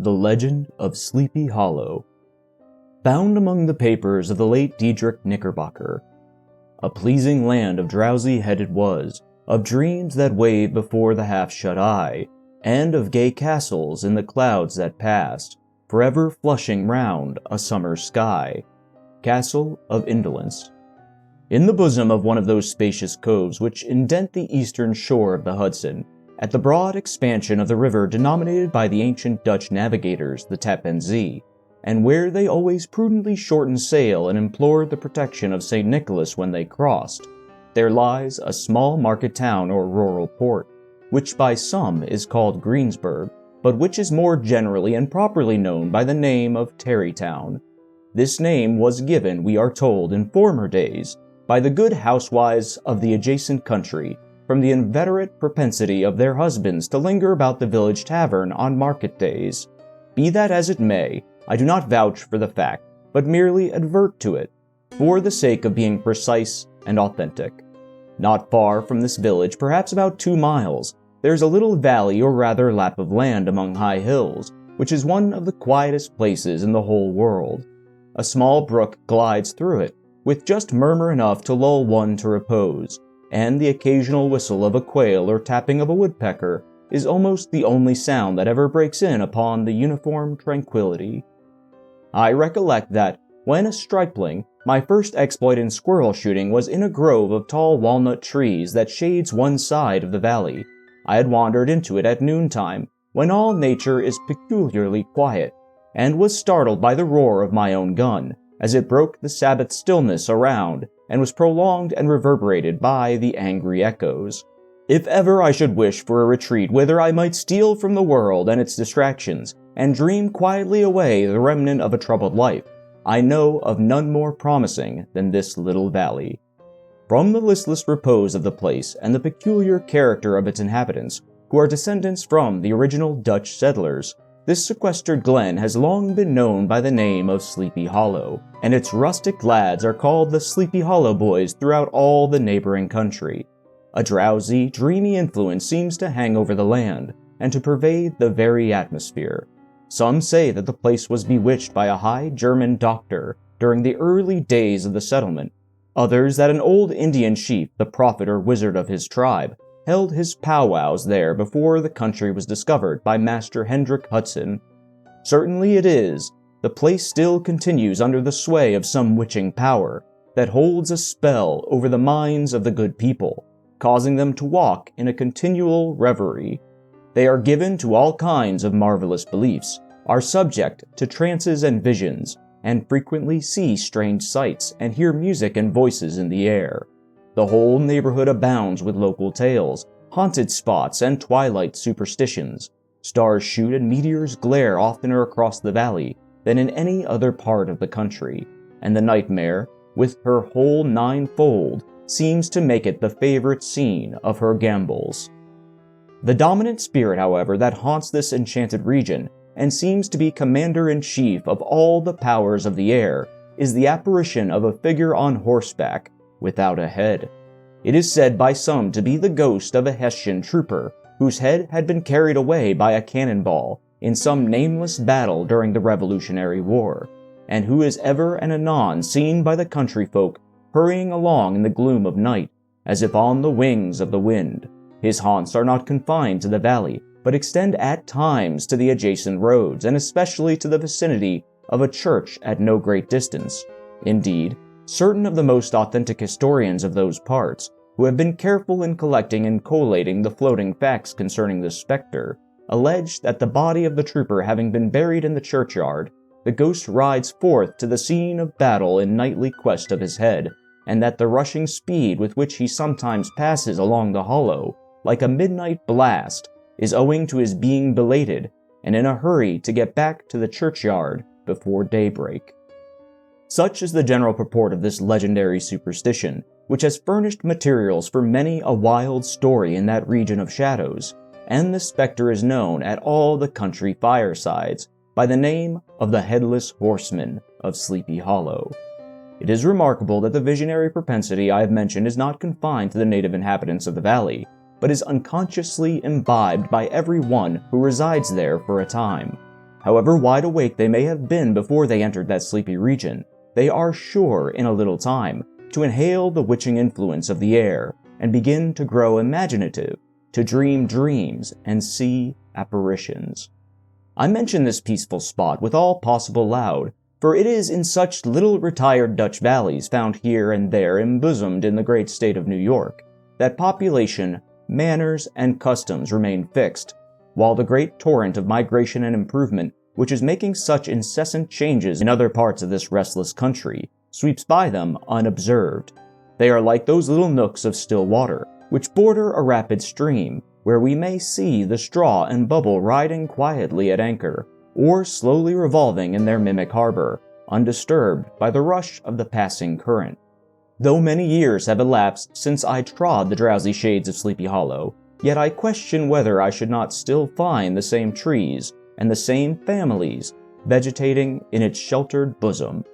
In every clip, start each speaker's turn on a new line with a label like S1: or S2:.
S1: The Legend of Sleepy Hollow. Found among the papers of the late Diedrich Knickerbocker. A pleasing land of drowsy head it was, of dreams that wave before the half-shut eye, and of gay castles in the clouds that passed, forever flushing round a summer sky. Castle of Indolence. In the bosom of one of those spacious coves which indent the eastern shore of the Hudson, at the broad expansion of the river denominated by the ancient Dutch navigators the Tappan Zee, and where they always prudently shortened sail and implored the protection of St. Nicholas when they crossed, there lies a small market town or rural port, which by some is called Greensburg, but which is more generally and properly known by the name of Tarrytown. This name was given, we are told, in former days, by the good housewives of the adjacent country, from the inveterate propensity of their husbands to linger about the village tavern on market days. Be that as it may, I do not vouch for the fact, but merely advert to it, for the sake of being precise and authentic. Not far from this village, perhaps about 2 miles, there is a little valley or rather lap of land among high hills, which is one of the quietest places in the whole world. A small brook glides through it, with just murmur enough to lull one to repose, and the occasional whistle of a quail or tapping of a woodpecker is almost the only sound that ever breaks in upon the uniform tranquility. I recollect that, when a stripling, my first exploit in squirrel shooting was in a grove of tall walnut trees that shades one side of the valley. I had wandered into it at noontime, when all nature is peculiarly quiet, and was startled by the roar of my own gun, as it broke the Sabbath stillness around, and was prolonged and reverberated by the angry echoes. If ever I should wish for a retreat whither I might steal from the world and its distractions, and dream quietly away the remnant of a troubled life, I know of none more promising than this little valley. From the listless repose of the place and the peculiar character of its inhabitants, who are descendants from the original Dutch settlers, this sequestered glen has long been known by the name of Sleepy Hollow, and its rustic lads are called the Sleepy Hollow Boys throughout all the neighboring country. A drowsy, dreamy influence seems to hang over the land, and to pervade the very atmosphere. Some say that the place was bewitched by a high German doctor during the early days of the settlement. Others that an old Indian chief, the prophet or wizard of his tribe, held his powwows there before the country was discovered by Master Hendrik Hudson. Certainly it is, the place still continues under the sway of some witching power that holds a spell over the minds of the good people, causing them to walk in a continual reverie. They are given to all kinds of marvelous beliefs, are subject to trances and visions, and frequently see strange sights and hear music and voices in the air. The whole neighborhood abounds with local tales, haunted spots, and twilight superstitions. Stars shoot and meteors glare oftener across the valley than in any other part of the country, and the nightmare, with her whole ninefold, seems to make it the favorite scene of her gambols. The dominant spirit, however, that haunts this enchanted region, and seems to be commander-in-chief of all the powers of the air, is the apparition of a figure on horseback, without a head. It is said by some to be the ghost of a Hessian trooper, whose head had been carried away by a cannonball in some nameless battle during the Revolutionary War, and who is ever and anon seen by the country folk hurrying along in the gloom of night, as if on the wings of the wind. His haunts are not confined to the valley, but extend at times to the adjacent roads, and especially to the vicinity of a church at no great distance. Indeed, certain of the most authentic historians of those parts, who have been careful in collecting and collating the floating facts concerning the specter, allege that the body of the trooper having been buried in the churchyard, the ghost rides forth to the scene of battle in nightly quest of his head, and that the rushing speed with which he sometimes passes along the hollow, like a midnight blast, is owing to his being belated, and in a hurry to get back to the churchyard before daybreak. Such is the general purport of this legendary superstition, which has furnished materials for many a wild story in that region of shadows, and the specter is known at all the country firesides by the name of the Headless Horseman of Sleepy Hollow. It is remarkable that the visionary propensity I have mentioned is not confined to the native inhabitants of the valley, but is unconsciously imbibed by every one who resides there for a time. However wide awake they may have been before they entered that sleepy region, they are sure in a little time to inhale the witching influence of the air and begin to grow imaginative, to dream dreams and see apparitions. I mention this peaceful spot with all possible loud, for it is in such little retired Dutch valleys found here and there embosomed in the great state of New York, that population, manners, and customs remain fixed, while the great torrent of migration and improvement, which is making such incessant changes in other parts of this restless country, sweeps by them unobserved. They are like those little nooks of still water, which border a rapid stream, where we may see the straw and bubble riding quietly at anchor, or slowly revolving in their mimic harbor, undisturbed by the rush of the passing current. Though many years have elapsed since I trod the drowsy shades of Sleepy Hollow, yet I question whether I should not still find the same trees and the same families vegetating in its sheltered bosom.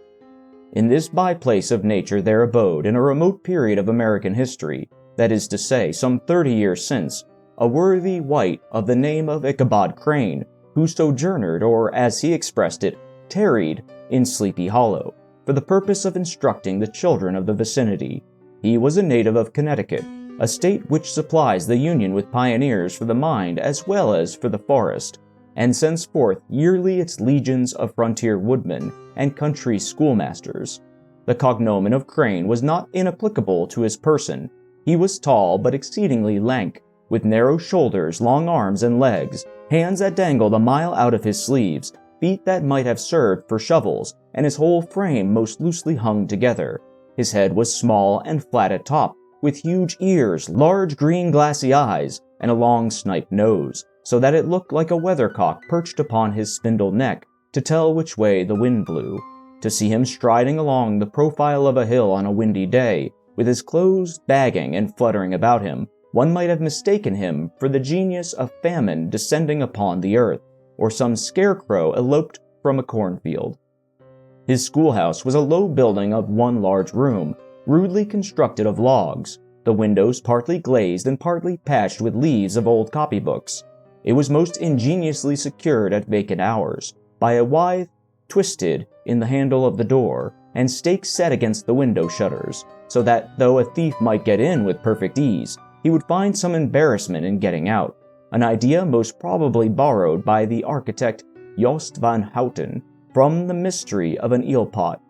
S1: In this byplace of nature there abode, in a remote period of American history, that is to say, some 30 years since, a worthy wight of the name of Ichabod Crane, who sojournered, or as he expressed it, tarried, in Sleepy Hollow, for the purpose of instructing the children of the vicinity. He was a native of Connecticut, a state which supplies the Union with pioneers for the mind as well as for the forest, and sends forth yearly its legions of frontier woodmen and country schoolmasters. The cognomen of Crane was not inapplicable to his person. He was tall but exceedingly lank, with narrow shoulders, long arms and legs, hands that dangled a mile out of his sleeves, feet that might have served for shovels, and his whole frame most loosely hung together. His head was small and flat at top, with huge ears, large green glassy eyes, and a long sniped nose, so that it looked like a weathercock perched upon his spindle neck to tell which way the wind blew. To see him striding along the profile of a hill on a windy day, with his clothes bagging and fluttering about him, one might have mistaken him for the genius of famine descending upon the earth, or some scarecrow eloped from a cornfield. His schoolhouse was a low building of one large room, rudely constructed of logs, the windows partly glazed and partly patched with leaves of old copybooks. It was most ingeniously secured at vacant hours, by a withe twisted in the handle of the door, and stakes set against the window shutters, so that though a thief might get in with perfect ease, he would find some embarrassment in getting out, an idea most probably borrowed by the architect Jost van Houten from the mystery of an eel pot.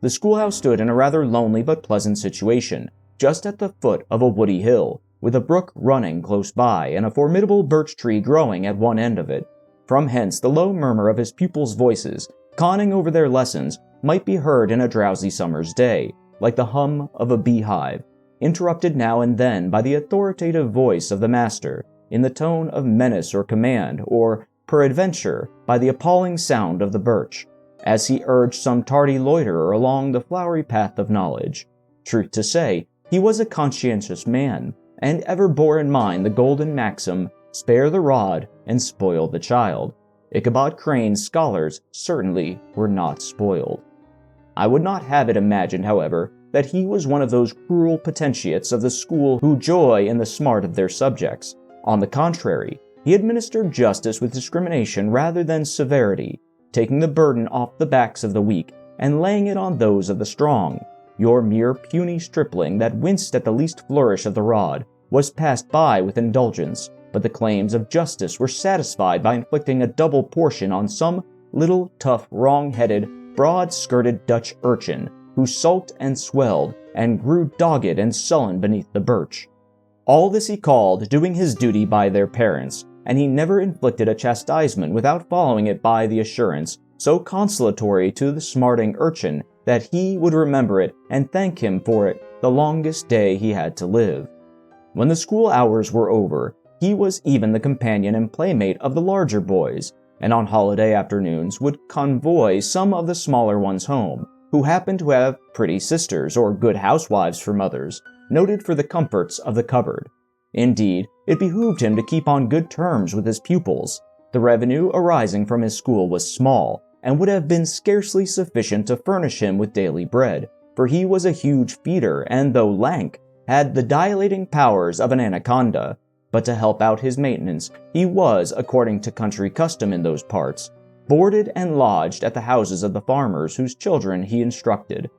S1: The schoolhouse stood in a rather lonely but pleasant situation, just at the foot of a woody hill, with a brook running close by and a formidable birch tree growing at one end of it. From hence the low murmur of his pupils' voices, conning over their lessons, might be heard in a drowsy summer's day, like the hum of a beehive, interrupted now and then by the authoritative voice of the master, in the tone of menace or command, or, peradventure, by the appalling sound of the birch, as he urged some tardy loiterer along the flowery path of knowledge. Truth to say, he was a conscientious man, and ever bore in mind the golden maxim, spare the rod and spoil the child. Ichabod Crane's scholars certainly were not spoiled. I would not have it imagined, however, that he was one of those cruel potentates of the school who joy in the smart of their subjects. On the contrary, he administered justice with discrimination rather than severity, taking the burden off the backs of the weak and laying it on those of the strong. Your mere puny stripling that winced at the least flourish of the rod was passed by with indulgence, but the claims of justice were satisfied by inflicting a double portion on some little, tough, wrong-headed, broad-skirted Dutch urchin, who sulked and swelled, and grew dogged and sullen beneath the birch. All this he called doing his duty by their parents, and he never inflicted a chastisement without following it by the assurance, so consolatory to the smarting urchin, that he would remember it and thank him for it the longest day he had to live. When the school hours were over, he was even the companion and playmate of the larger boys, and on holiday afternoons would convoy some of the smaller ones home, who happened to have pretty sisters or good housewives for mothers, noted for the comforts of the cupboard. Indeed, it behooved him to keep on good terms with his pupils. The revenue arising from his school was small, and would have been scarcely sufficient to furnish him with daily bread, for he was a huge feeder, and though lank, had the dilating powers of an anaconda. But to help out his maintenance, he was, according to country custom in those parts, boarded and lodged at the houses of the farmers whose children he instructed.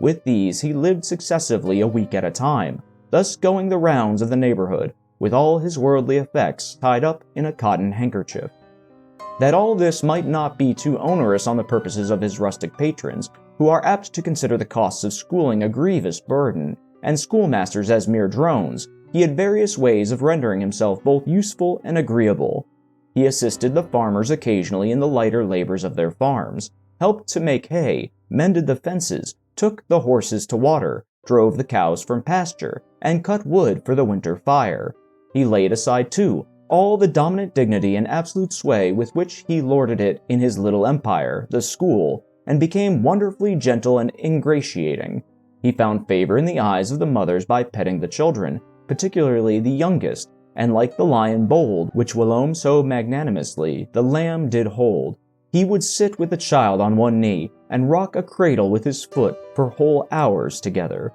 S1: With these he lived successively a week at a time, thus going the rounds of the neighborhood, with all his worldly effects tied up in a cotton handkerchief. That all this might not be too onerous on the purposes of his rustic patrons, who are apt to consider the costs of schooling a grievous burden, and schoolmasters as mere drones, he had various ways of rendering himself both useful and agreeable. He assisted the farmers occasionally in the lighter labors of their farms, helped to make hay, mended the fences, took the horses to water, drove the cows from pasture, and cut wood for the winter fire. He laid aside, too, all the dominant dignity and absolute sway with which he lorded it in his little empire, the school, and became wonderfully gentle and ingratiating. He found favor in the eyes of the mothers by petting the children, particularly the youngest, and like the lion bold, which whilome so magnanimously, the lamb did hold, he would sit with the child on one knee, and rock a cradle with his foot for whole hours together.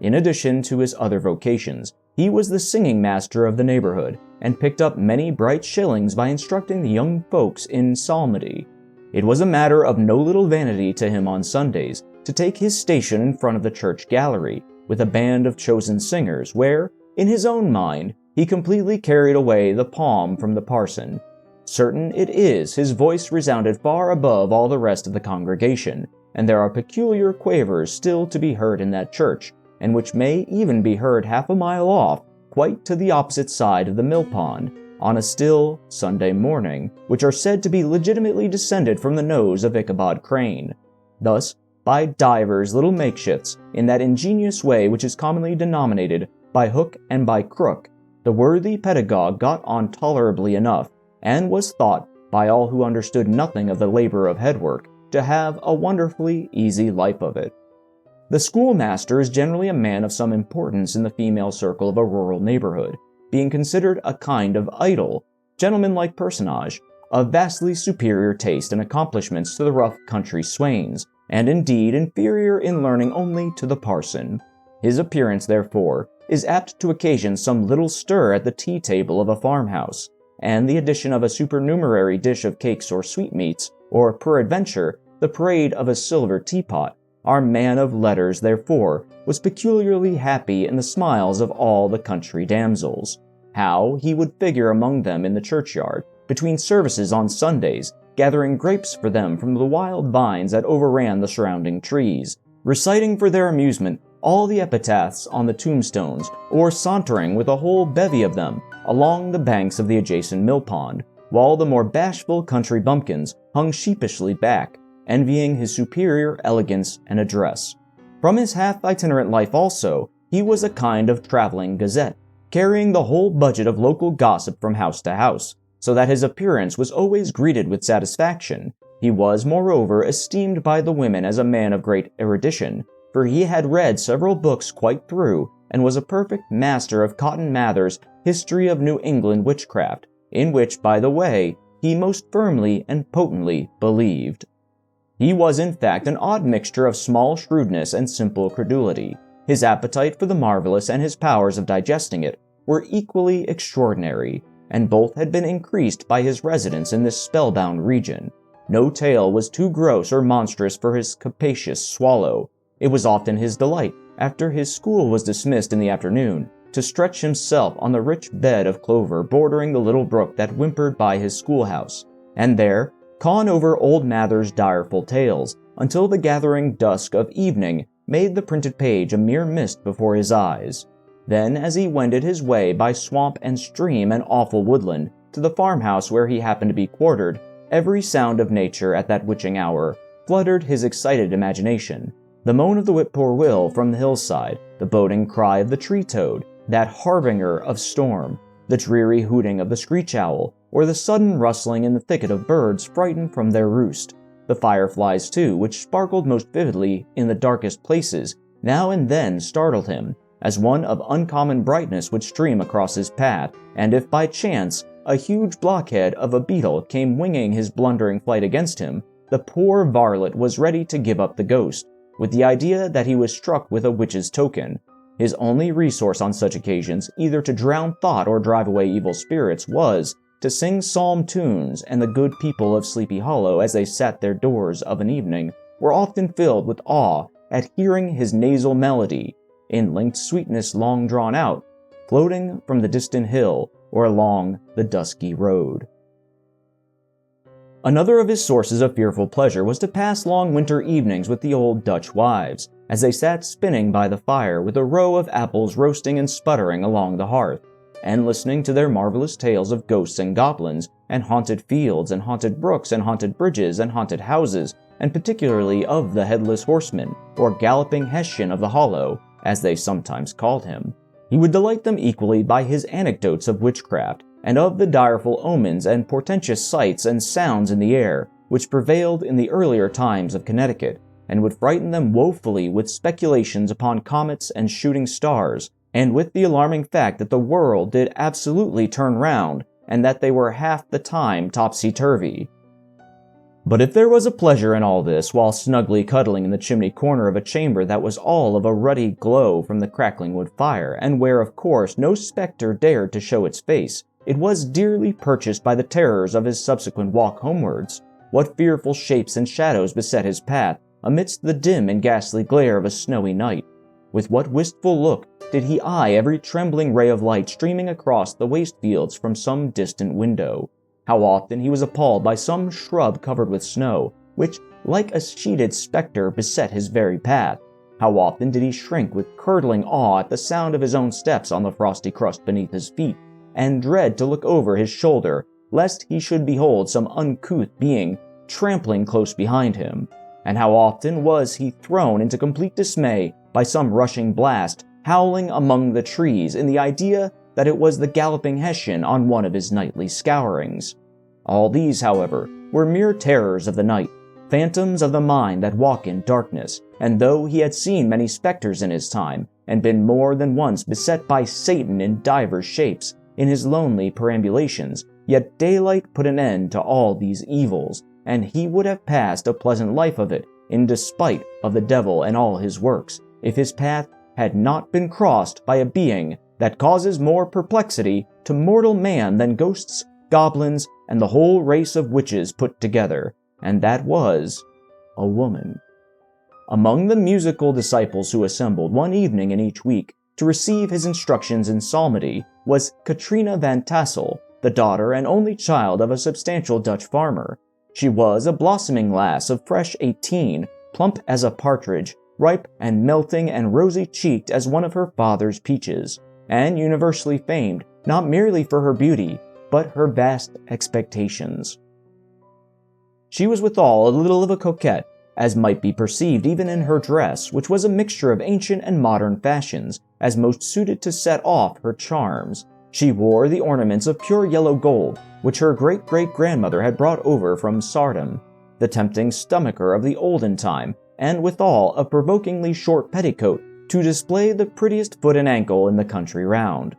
S1: In addition to his other vocations, he was the singing master of the neighborhood, and picked up many bright shillings by instructing the young folks in psalmody. It was a matter of no little vanity to him on Sundays to take his station in front of the church gallery, with a band of chosen singers, where, in his own mind, he completely carried away the palm from the parson. Certain it is, his voice resounded far above all the rest of the congregation, and there are peculiar quavers still to be heard in that church, and which may even be heard half a mile off, quite to the opposite side of the mill pond, on a still Sunday morning, which are said to be legitimately descended from the nose of Ichabod Crane. Thus, by divers little makeshifts, in that ingenious way which is commonly denominated by hook and by crook, the worthy pedagogue got on tolerably enough, and was thought, by all who understood nothing of the labor of headwork, to have a wonderfully easy life of it. The schoolmaster is generally a man of some importance in the female circle of a rural neighborhood, being considered a kind of idol, gentlemanlike personage, of vastly superior taste and accomplishments to the rough country swains, and indeed inferior in learning only to the parson. His appearance, therefore, is apt to occasion some little stir at the tea-table of a farmhouse, and the addition of a supernumerary dish of cakes or sweetmeats, or peradventure the parade of a silver teapot, our man of letters, therefore, was peculiarly happy in the smiles of all the country damsels. How he would figure among them in the churchyard, between services on Sundays, gathering grapes for them from the wild vines that overran the surrounding trees, reciting for their amusement all the epitaphs on the tombstones, or sauntering with a whole bevy of them along the banks of the adjacent mill pond, while the more bashful country bumpkins hung sheepishly back, envying his superior elegance and address. From his half-itinerant life also, he was a kind of traveling gazette, carrying the whole budget of local gossip from house to house, so that his appearance was always greeted with satisfaction. He was, moreover, esteemed by the women as a man of great erudition, for he had read several books quite through, and was a perfect master of Cotton Mather's History of New England Witchcraft, in which, by the way, he most firmly and potently believed. He was, in fact, an odd mixture of small shrewdness and simple credulity. His appetite for the marvelous and his powers of digesting it were equally extraordinary, and both had been increased by his residence in this spellbound region. No tale was too gross or monstrous for his capacious swallow. It was often his delight, after his school was dismissed in the afternoon, to stretch himself on the rich bed of clover bordering the little brook that whimpered by his schoolhouse, and there con over old Mather's direful tales, until the gathering dusk of evening made the printed page a mere mist before his eyes. Then, as he wended his way by swamp and stream and awful woodland to the farmhouse where he happened to be quartered, every sound of nature at that witching hour fluttered his excited imagination. The moan of the whippoorwill from the hillside, the boding cry of the tree-toad, that harbinger of storm, the dreary hooting of the screech-owl, or the sudden rustling in the thicket of birds frightened from their roost. The fireflies, too, which sparkled most vividly in the darkest places, now and then startled him, as one of uncommon brightness would stream across his path, and if by chance a huge blockhead of a beetle came winging his blundering flight against him, the poor varlet was ready to give up the ghost, with the idea that he was struck with a witch's token. His only resource on such occasions, either to drown thought or drive away evil spirits, was to sing psalm tunes, and the good people of Sleepy Hollow, as they sat their doors of an evening, were often filled with awe at hearing his nasal melody, in linked sweetness long drawn out, floating from the distant hill or along the dusky road. Another of his sources of fearful pleasure was to pass long winter evenings with the old Dutch wives, as they sat spinning by the fire with a row of apples roasting and sputtering along the hearth, and listening to their marvelous tales of ghosts and goblins, and haunted fields, and haunted brooks, and haunted bridges, and haunted houses, and particularly of the headless horseman, or galloping Hessian of the Hollow, as they sometimes called him. He would delight them equally by his anecdotes of witchcraft, and of the direful omens and portentous sights and sounds in the air, which prevailed in the earlier times of Connecticut, and would frighten them woefully with speculations upon comets and shooting stars, and with the alarming fact that the world did absolutely turn round, and that they were half the time topsy-turvy. But if there was a pleasure in all this, while snugly cuddling in the chimney corner of a chamber that was all of a ruddy glow from the crackling wood fire, and where, of course, no spectre dared to show its face, it was dearly purchased by the terrors of his subsequent walk homewards. What fearful shapes and shadows beset his path, amidst the dim and ghastly glare of a snowy night. With what wistful look did he eye every trembling ray of light streaming across the waste fields from some distant window. How often he was appalled by some shrub covered with snow, which, like a sheeted spectre, beset his very path. How often did he shrink with curdling awe at the sound of his own steps on the frosty crust beneath his feet, and dread to look over his shoulder, lest he should behold some uncouth being trampling close behind him. And how often was he thrown into complete dismay by some rushing blast, howling among the trees in the idea that it was the galloping Hessian on one of his nightly scourings. All these, however, were mere terrors of the night, phantoms of the mind that walk in darkness, and though he had seen many spectres in his time, and been more than once beset by Satan in divers shapes, in his lonely perambulations, yet daylight put an end to all these evils, and he would have passed a pleasant life of it, in despite of the devil and all his works, if his path had not been crossed by a being that causes more perplexity to mortal man than ghosts, goblins, and the whole race of witches put together, and that was a woman. Among the musical disciples who assembled one evening in each week to receive his instructions in psalmody was Katrina Van Tassel, the daughter and only child of a substantial Dutch farmer. She was a blossoming lass of fresh 18, plump as a partridge, ripe and melting and rosy-cheeked as one of her father's peaches, and universally famed not merely for her beauty, but her vast expectations. She was withal a little of a coquette, as might be perceived even in her dress, which was a mixture of ancient and modern fashions, as most suited to set off her charms. She wore the ornaments of pure yellow gold, which her great-great-grandmother had brought over from Sardom, the tempting stomacher of the olden time, and withal a provokingly short petticoat to display the prettiest foot and ankle in the country round.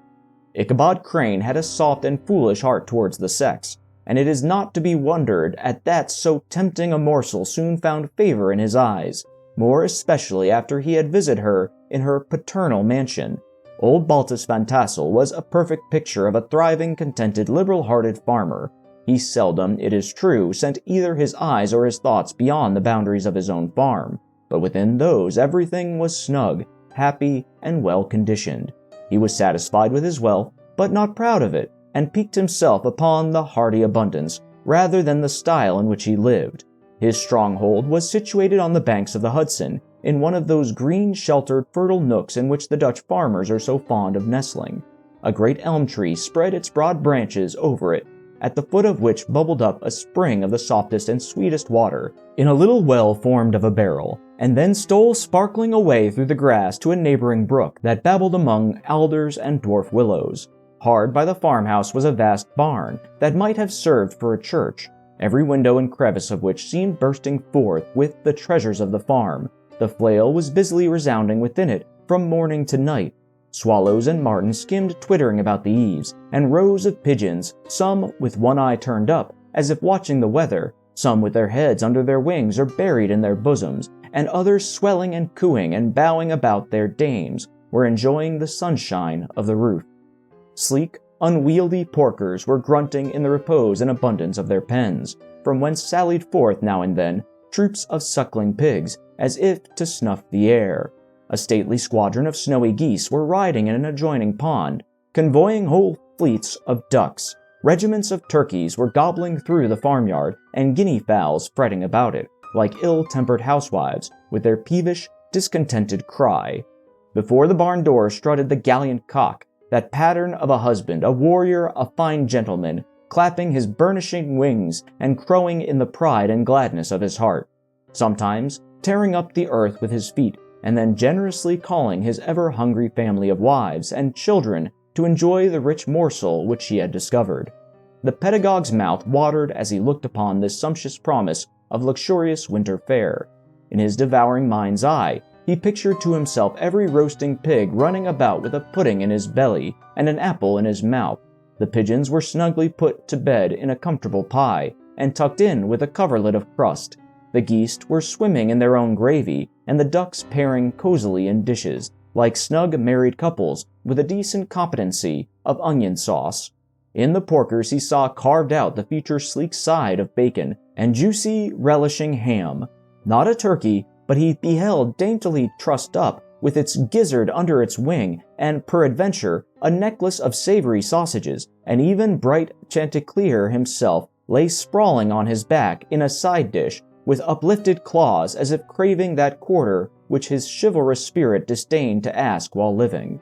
S1: Ichabod Crane had a soft and foolish heart towards the sex, and it is not to be wondered at that so tempting a morsel soon found favor in his eyes, more especially after he had visited her in her paternal mansion. Old Baltus Van Tassel was a perfect picture of a thriving, contented, liberal-hearted farmer. He seldom, it is true, sent either his eyes or his thoughts beyond the boundaries of his own farm, but within those everything was snug, happy, and well-conditioned. He was satisfied with his wealth, but not proud of it, and piqued himself upon the hearty abundance, rather than the style in which he lived. His stronghold was situated on the banks of the Hudson, in one of those green-sheltered, fertile nooks in which the Dutch farmers are so fond of nestling. A great elm tree spread its broad branches over it, at the foot of which bubbled up a spring of the softest and sweetest water, in a little well formed of a barrel, and then stole sparkling away through the grass to a neighboring brook that babbled among alders and dwarf willows. Hard by the farmhouse was a vast barn that might have served for a church, every window and crevice of which seemed bursting forth with the treasures of the farm. The flail was busily resounding within it from morning to night. Swallows and martins skimmed twittering about the eaves, and rows of pigeons, some with one eye turned up, as if watching the weather, some with their heads under their wings or buried in their bosoms, and others swelling and cooing and bowing about their dames, were enjoying the sunshine of the roof. Sleek, unwieldy porkers were grunting in the repose and abundance of their pens, from whence sallied forth now and then troops of suckling pigs, as if to snuff the air. A stately squadron of snowy geese were riding in an adjoining pond, convoying whole fleets of ducks. Regiments of turkeys were gobbling through the farmyard, and guinea fowls fretting about it, like ill-tempered housewives, with their peevish, discontented cry. Before the barn door strutted the gallant cock, that pattern of a husband, a warrior, a fine gentleman, clapping his burnishing wings and crowing in the pride and gladness of his heart, sometimes tearing up the earth with his feet, and then generously calling his ever-hungry family of wives and children to enjoy the rich morsel which he had discovered. The pedagogue's mouth watered as he looked upon this sumptuous promise of luxurious winter fare. In his devouring mind's eye, he pictured to himself every roasting pig running about with a pudding in his belly and an apple in his mouth. The pigeons were snugly put to bed in a comfortable pie, and tucked in with a coverlet of crust. The geese were swimming in their own gravy, and the ducks pairing cozily in dishes, like snug married couples with a decent competency of onion sauce. In the porkers he saw carved out the future sleek side of bacon and juicy, relishing ham. Not a turkey, but he beheld daintily trussed up, with its gizzard under its wing, and peradventure a necklace of savory sausages, and even bright Chanticleer himself lay sprawling on his back in a side dish, with uplifted claws as if craving that quarter which his chivalrous spirit disdained to ask while living.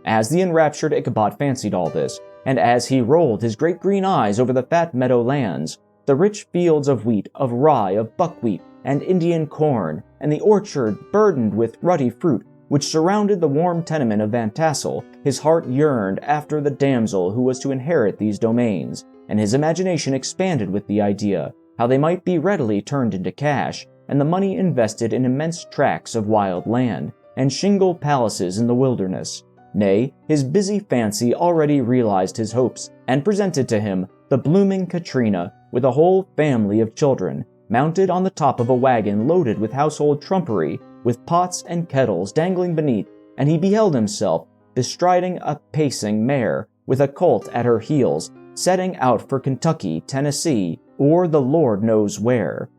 S1: As the enraptured Ichabod fancied all this, and as he rolled his great green eyes over the fat meadow lands, the rich fields of wheat, of rye, of buckwheat, and Indian corn, and the orchard burdened with ruddy fruit, which surrounded the warm tenement of Van Tassel, his heart yearned after the damsel who was to inherit these domains, and his imagination expanded with the idea how they might be readily turned into cash, and the money invested in immense tracts of wild land, and shingle palaces in the wilderness. Nay, his busy fancy already realized his hopes, and presented to him the blooming Katrina, with a whole family of children, mounted on the top of a wagon loaded with household trumpery, with pots and kettles dangling beneath, and he beheld himself bestriding a pacing mare, with a colt at her heels, setting out for Kentucky, Tennessee, or the Lord knows where.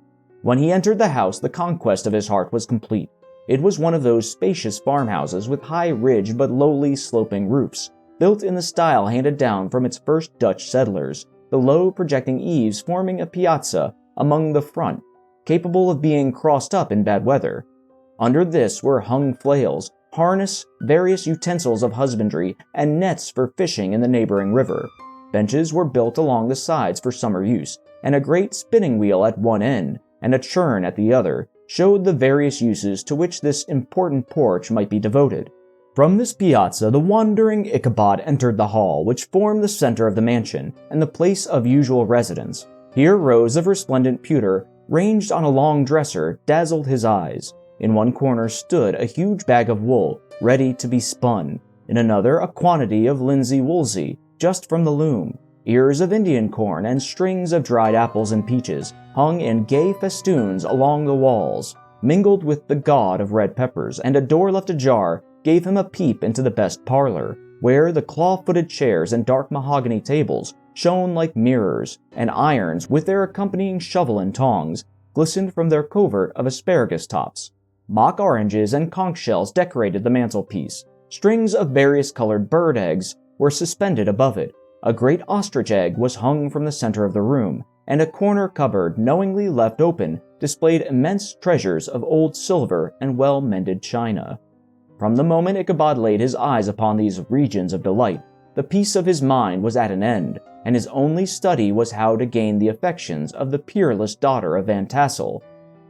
S1: When he entered the house, the conquest of his heart was complete. It was one of those spacious farmhouses with high-ridged but lowly sloping roofs, built in the style handed down from its first Dutch settlers, the low projecting eaves forming a piazza among the front, capable of being crossed up in bad weather. Under this were hung flails, harness, various utensils of husbandry, and nets for fishing in the neighboring river. Benches were built along the sides for summer use, and a great spinning wheel at one end, and a churn at the other, showed the various uses to which this important porch might be devoted. From this piazza the wandering Ichabod entered the hall, which formed the center of the mansion, and the place of usual residence. Here rows of resplendent pewter, ranged on a long dresser, dazzled his eyes. In one corner stood a huge bag of wool, ready to be spun. In another, a quantity of linsey-woolsey, just from the loom. Ears of Indian corn and strings of dried apples and peaches hung in gay festoons along the walls, mingled with the gaud of red peppers, and a door left ajar gave him a peep into the best parlor, where the claw-footed chairs and dark mahogany tables shone like mirrors, and irons, with their accompanying shovel and tongs, glistened from their covert of asparagus tops. Mock oranges and conch shells decorated the mantelpiece. Strings of various colored bird eggs were suspended above it. A great ostrich egg was hung from the center of the room, and a corner cupboard, knowingly left open, displayed immense treasures of old silver and well-mended china. From the moment Ichabod laid his eyes upon these regions of delight, the peace of his mind was at an end, and his only study was how to gain the affections of the peerless daughter of Van Tassel.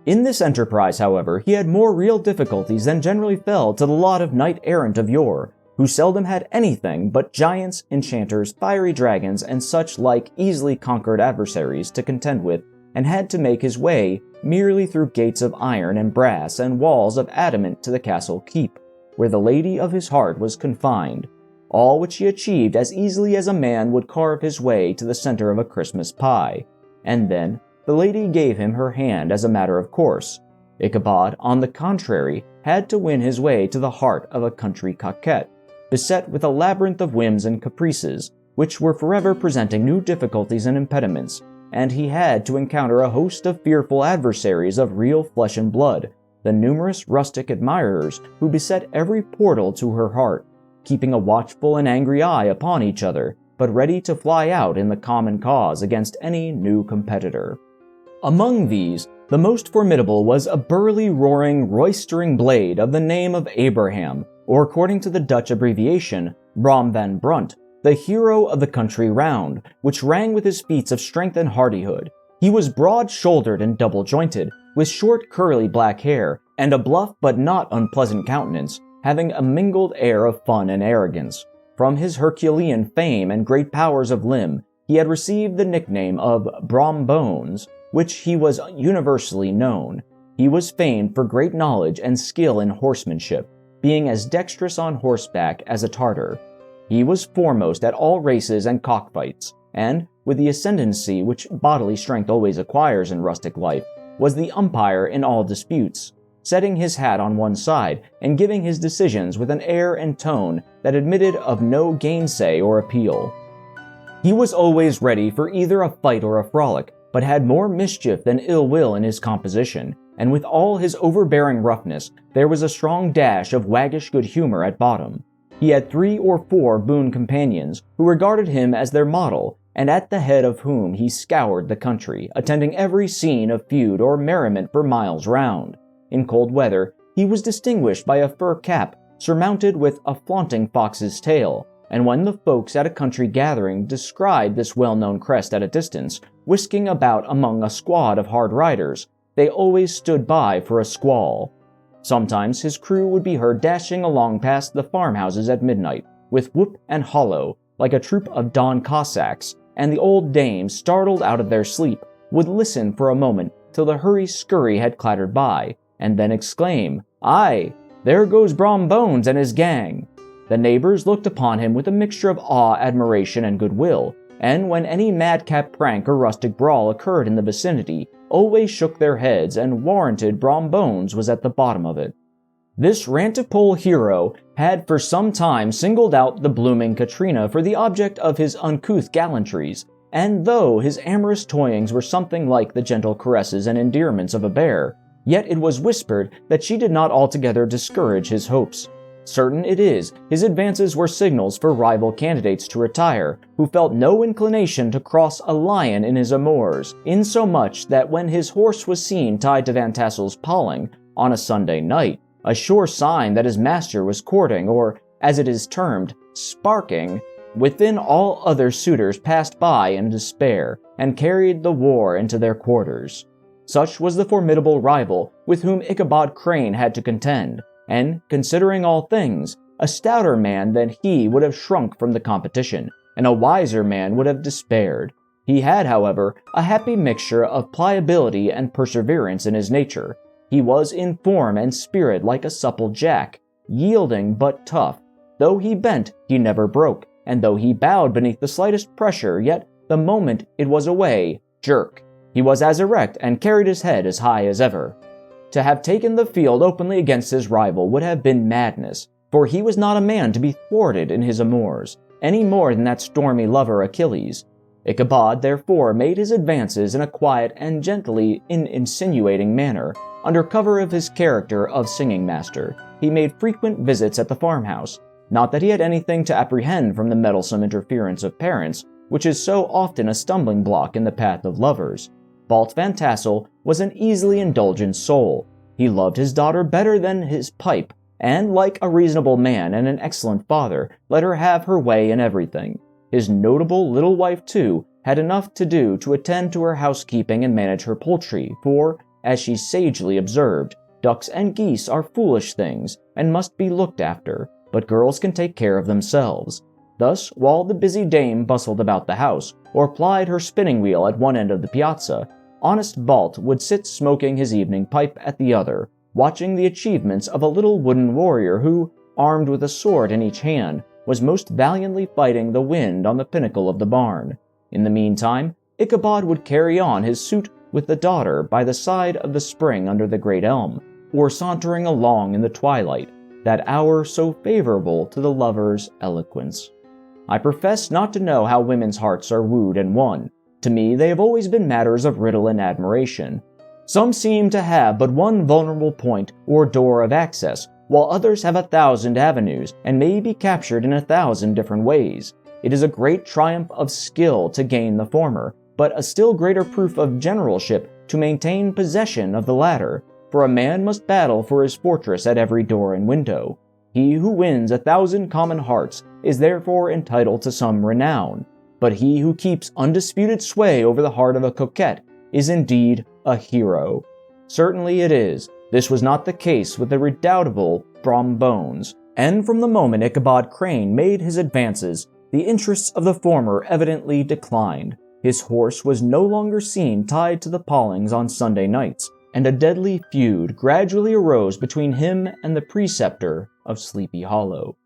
S1: In this enterprise, however, he had more real difficulties than generally fell to the lot of knight-errant of yore, who seldom had anything but giants, enchanters, fiery dragons, and such like easily conquered adversaries to contend with, and had to make his way merely through gates of iron and brass and walls of adamant to the castle keep, where the lady of his heart was confined, all which he achieved as easily as a man would carve his way to the center of a Christmas pie, and then the lady gave him her hand as a matter of course. Ichabod, on the contrary, had to win his way to the heart of a country coquette, beset with a labyrinth of whims and caprices, which were forever presenting new difficulties and impediments, and he had to encounter a host of fearful adversaries of real flesh and blood, the numerous rustic admirers who beset every portal to her heart, keeping a watchful and angry eye upon each other, but ready to fly out in the common cause against any new competitor. Among these, the most formidable was a burly, roaring, roistering blade of the name of Abraham, or according to the Dutch abbreviation, Brom van Brunt, the hero of the country round, which rang with his feats of strength and hardihood. He was broad-shouldered and double-jointed, with short curly black hair, and a bluff but not unpleasant countenance, having a mingled air of fun and arrogance. From his Herculean fame and great powers of limb, he had received the nickname of Brom Bones, which he was universally known. He was famed for great knowledge and skill in horsemanship, being as dexterous on horseback as a Tartar. He was foremost at all races and cockfights, and, with the ascendancy which bodily strength always acquires in rustic life, was the umpire in all disputes, setting his hat on one side and giving his decisions with an air and tone that admitted of no gainsay or appeal. He was always ready for either a fight or a frolic, but had more mischief than ill will in his composition, and with all his overbearing roughness, there was a strong dash of waggish good humor at bottom. He had 3 or 4 boon companions who regarded him as their model, and at the head of whom he scoured the country, attending every scene of feud or merriment for miles round. In cold weather, he was distinguished by a fur cap surmounted with a flaunting fox's tail, and when the folks at a country gathering descried this well-known crest at a distance, whisking about among a squad of hard riders, they always stood by for a squall. Sometimes his crew would be heard dashing along past the farmhouses at midnight, with whoop and hollow, like a troop of Don Cossacks, and the old dames, startled out of their sleep, would listen for a moment till the hurry-scurry had clattered by, and then exclaim, "Aye, there goes Brom Bones and his gang." The neighbors looked upon him with a mixture of awe, admiration, and goodwill, and when any madcap prank or rustic brawl occurred in the vicinity, always shook their heads and warranted Brom Bones was at the bottom of it. This rantipole hero had for some time singled out the blooming Katrina for the object of his uncouth gallantries, and though his amorous toyings were something like the gentle caresses and endearments of a bear, yet it was whispered that she did not altogether discourage his hopes. Certain it is, his advances were signals for rival candidates to retire, who felt no inclination to cross a lion in his amours, insomuch that when his horse was seen tied to Van Tassel's palling on a Sunday night, a sure sign that his master was courting, or, as it is termed, sparking, within all other suitors passed by in despair, and carried the war into their quarters. Such was the formidable rival with whom Ichabod Crane had to contend, and, considering all things, a stouter man than he would have shrunk from the competition, and a wiser man would have despaired. He had, however, a happy mixture of pliability and perseverance in his nature. He was in form and spirit like a supple jack, yielding but tough. Though he bent, he never broke, and though he bowed beneath the slightest pressure, yet the moment it was away, jerk. He was as erect and carried his head as high as ever. To have taken the field openly against his rival would have been madness, for he was not a man to be thwarted in his amours, any more than that stormy lover Achilles. Ichabod, therefore, made his advances in a quiet and gently insinuating manner. Under cover of his character of singing master, he made frequent visits at the farmhouse. Not that he had anything to apprehend from the meddlesome interference of parents, which is so often a stumbling block in the path of lovers. Balt Van Tassel was an easily indulgent soul. He loved his daughter better than his pipe, and, like a reasonable man and an excellent father, let her have her way in everything. His notable little wife, too, had enough to do to attend to her housekeeping and manage her poultry, for, as she sagely observed, ducks and geese are foolish things and must be looked after, but girls can take care of themselves. Thus, while the busy dame bustled about the house, or plied her spinning wheel at one end of the piazza, honest Balt would sit smoking his evening pipe at the other, watching the achievements of a little wooden warrior who, armed with a sword in each hand, was most valiantly fighting the wind on the pinnacle of the barn. In the meantime, Ichabod would carry on his suit with the daughter by the side of the spring under the great elm, or sauntering along in the twilight, that hour so favorable to the lover's eloquence. I profess not to know how women's hearts are wooed and won. To me, they have always been matters of riddle and admiration. Some seem to have but one vulnerable point or door of access, while others have 1,000 avenues and may be captured in 1,000 different ways. It is a great triumph of skill to gain the former, but a still greater proof of generalship to maintain possession of the latter, for a man must battle for his fortress at every door and window. He who wins 1,000 common hearts is therefore entitled to some renown, but he who keeps undisputed sway over the heart of a coquette is indeed a hero. Certainly it is. This was not the case with the redoubtable Brom Bones, and from the moment Ichabod Crane made his advances, the interests of the former evidently declined. His horse was no longer seen tied to the palings on Sunday nights, and a deadly feud gradually arose between him and the preceptor of Sleepy Hollow.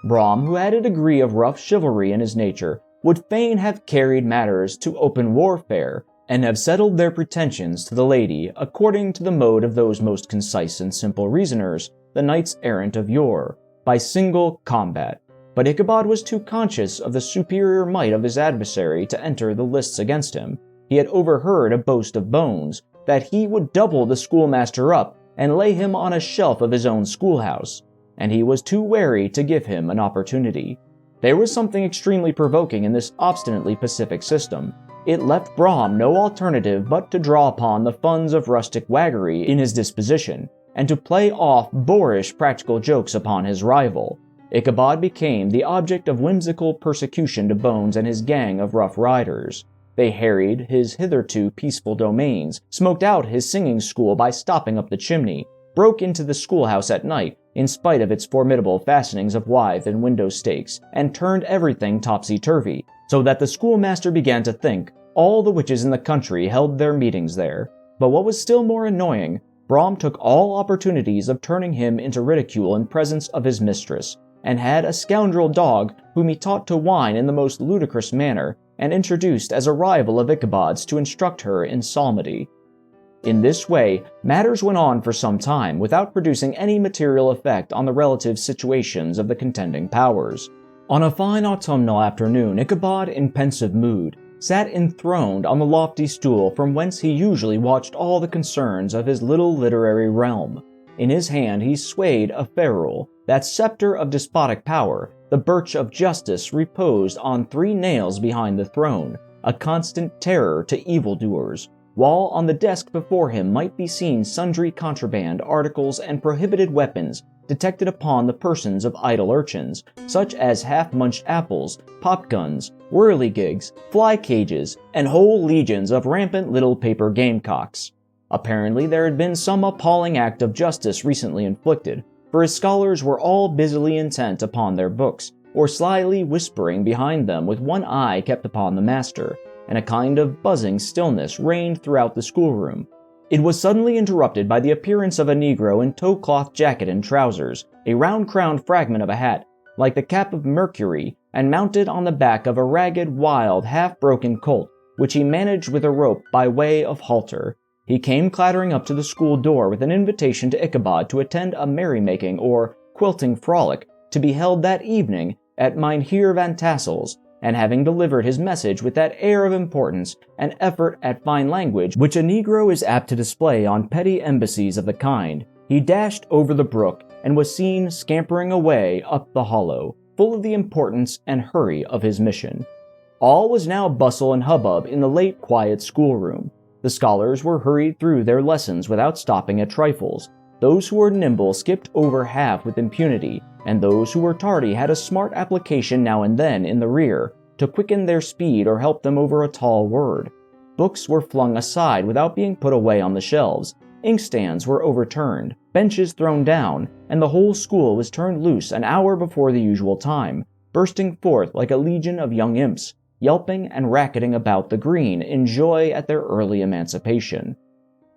S1: Brom, who had a degree of rough chivalry in his nature, would fain have carried matters to open warfare, and have settled their pretensions to the lady according to the mode of those most concise and simple reasoners, the knights-errant of yore, by single combat. But Ichabod was too conscious of the superior might of his adversary to enter the lists against him. He had overheard a boast of Bones, that he would double the schoolmaster up and lay him on a shelf of his own schoolhouse, and he was too wary to give him an opportunity. There was something extremely provoking in this obstinately pacific system. It left Brom no alternative but to draw upon the funds of rustic waggery in his disposition, and to play off boorish practical jokes upon his rival. Ichabod became the object of whimsical persecution to Bones and his gang of rough riders. They harried his hitherto peaceful domains, smoked out his singing school by stopping up the chimney, broke into the schoolhouse at night, in spite of its formidable fastenings of withe and window stakes, and turned everything topsy-turvy, so that the schoolmaster began to think all the witches in the country held their meetings there. But what was still more annoying, Brom took all opportunities of turning him into ridicule in presence of his mistress, and had a scoundrel dog whom he taught to whine in the most ludicrous manner, and introduced as a rival of Ichabod's to instruct her in psalmody. In this way, matters went on for some time without producing any material effect on the relative situations of the contending powers. On a fine autumnal afternoon, Ichabod, in pensive mood, sat enthroned on the lofty stool from whence he usually watched all the concerns of his little literary realm. In his hand he swayed a ferule, that scepter of despotic power. The birch of justice reposed on 3 nails behind the throne, a constant terror to evildoers, while on the desk before him might be seen sundry contraband articles and prohibited weapons detected upon the persons of idle urchins, such as half-munched apples, pop-guns, whirligigs, fly-cages, and whole legions of rampant little paper gamecocks. Apparently there had been some appalling act of justice recently inflicted, for his scholars were all busily intent upon their books, or slyly whispering behind them with one eye kept upon the master, and a kind of buzzing stillness reigned throughout the schoolroom. It was suddenly interrupted by the appearance of a negro in tow-cloth jacket and trousers, a round-crowned fragment of a hat, like the cap of Mercury, and mounted on the back of a ragged, wild, half-broken colt, which he managed with a rope by way of halter. He came clattering up to the school door with an invitation to Ichabod to attend a merrymaking or quilting frolic to be held that evening at Mynheer Van Tassel's, and having delivered his message with that air of importance and effort at fine language which a negro is apt to display on petty embassies of the kind, he dashed over the brook and was seen scampering away up the hollow, full of the importance and hurry of his mission. All was now bustle and hubbub in the late quiet schoolroom. The scholars were hurried through their lessons without stopping at trifles. Those who were nimble skipped over half with impunity, and those who were tardy had a smart application now and then in the rear to quicken their speed or help them over a tall word. Books were flung aside without being put away on the shelves. Inkstands were overturned, benches thrown down, and the whole school was turned loose an hour before the usual time, bursting forth like a legion of young imps, yelping and racketing about the green in joy at their early emancipation.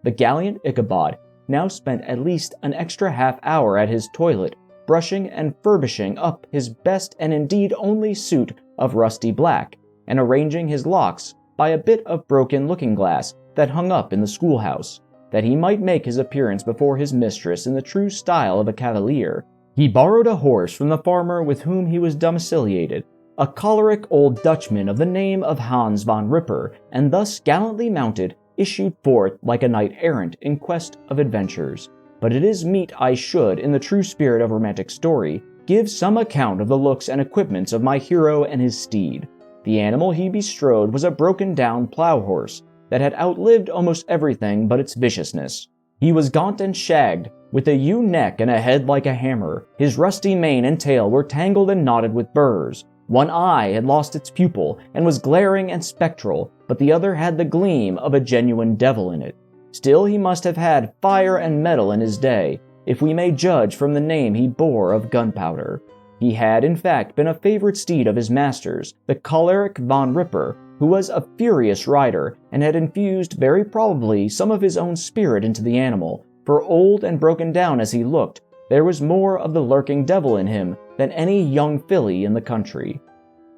S1: The gallant Ichabod now spent at least an extra half-hour at his toilet, brushing and furbishing up his best and indeed only suit of rusty black, and arranging his locks by a bit of broken looking-glass that hung up in the schoolhouse, that he might make his appearance before his mistress in the true style of a cavalier. He borrowed a horse from the farmer with whom he was domiciliated, a choleric old Dutchman of the name of Hans von Ripper, and thus gallantly mounted, issued forth like a knight-errant in quest of adventures. But it is meet I should, in the true spirit of romantic story, give some account of the looks and equipments of my hero and his steed. The animal he bestrode was a broken-down plough-horse that had outlived almost everything but its viciousness. He was gaunt and shagged, with a ewe neck and a head like a hammer. His rusty mane and tail were tangled and knotted with burrs. One eye had lost its pupil and was glaring and spectral, but the other had the gleam of a genuine devil in it. Still, he must have had fire and metal in his day, if we may judge from the name he bore of Gunpowder. He had, in fact, been a favorite steed of his master's, the choleric Von Ripper, who was a furious rider, and had infused very probably some of his own spirit into the animal, for old and broken down as he looked, there was more of the lurking devil in him than any young filly in the country.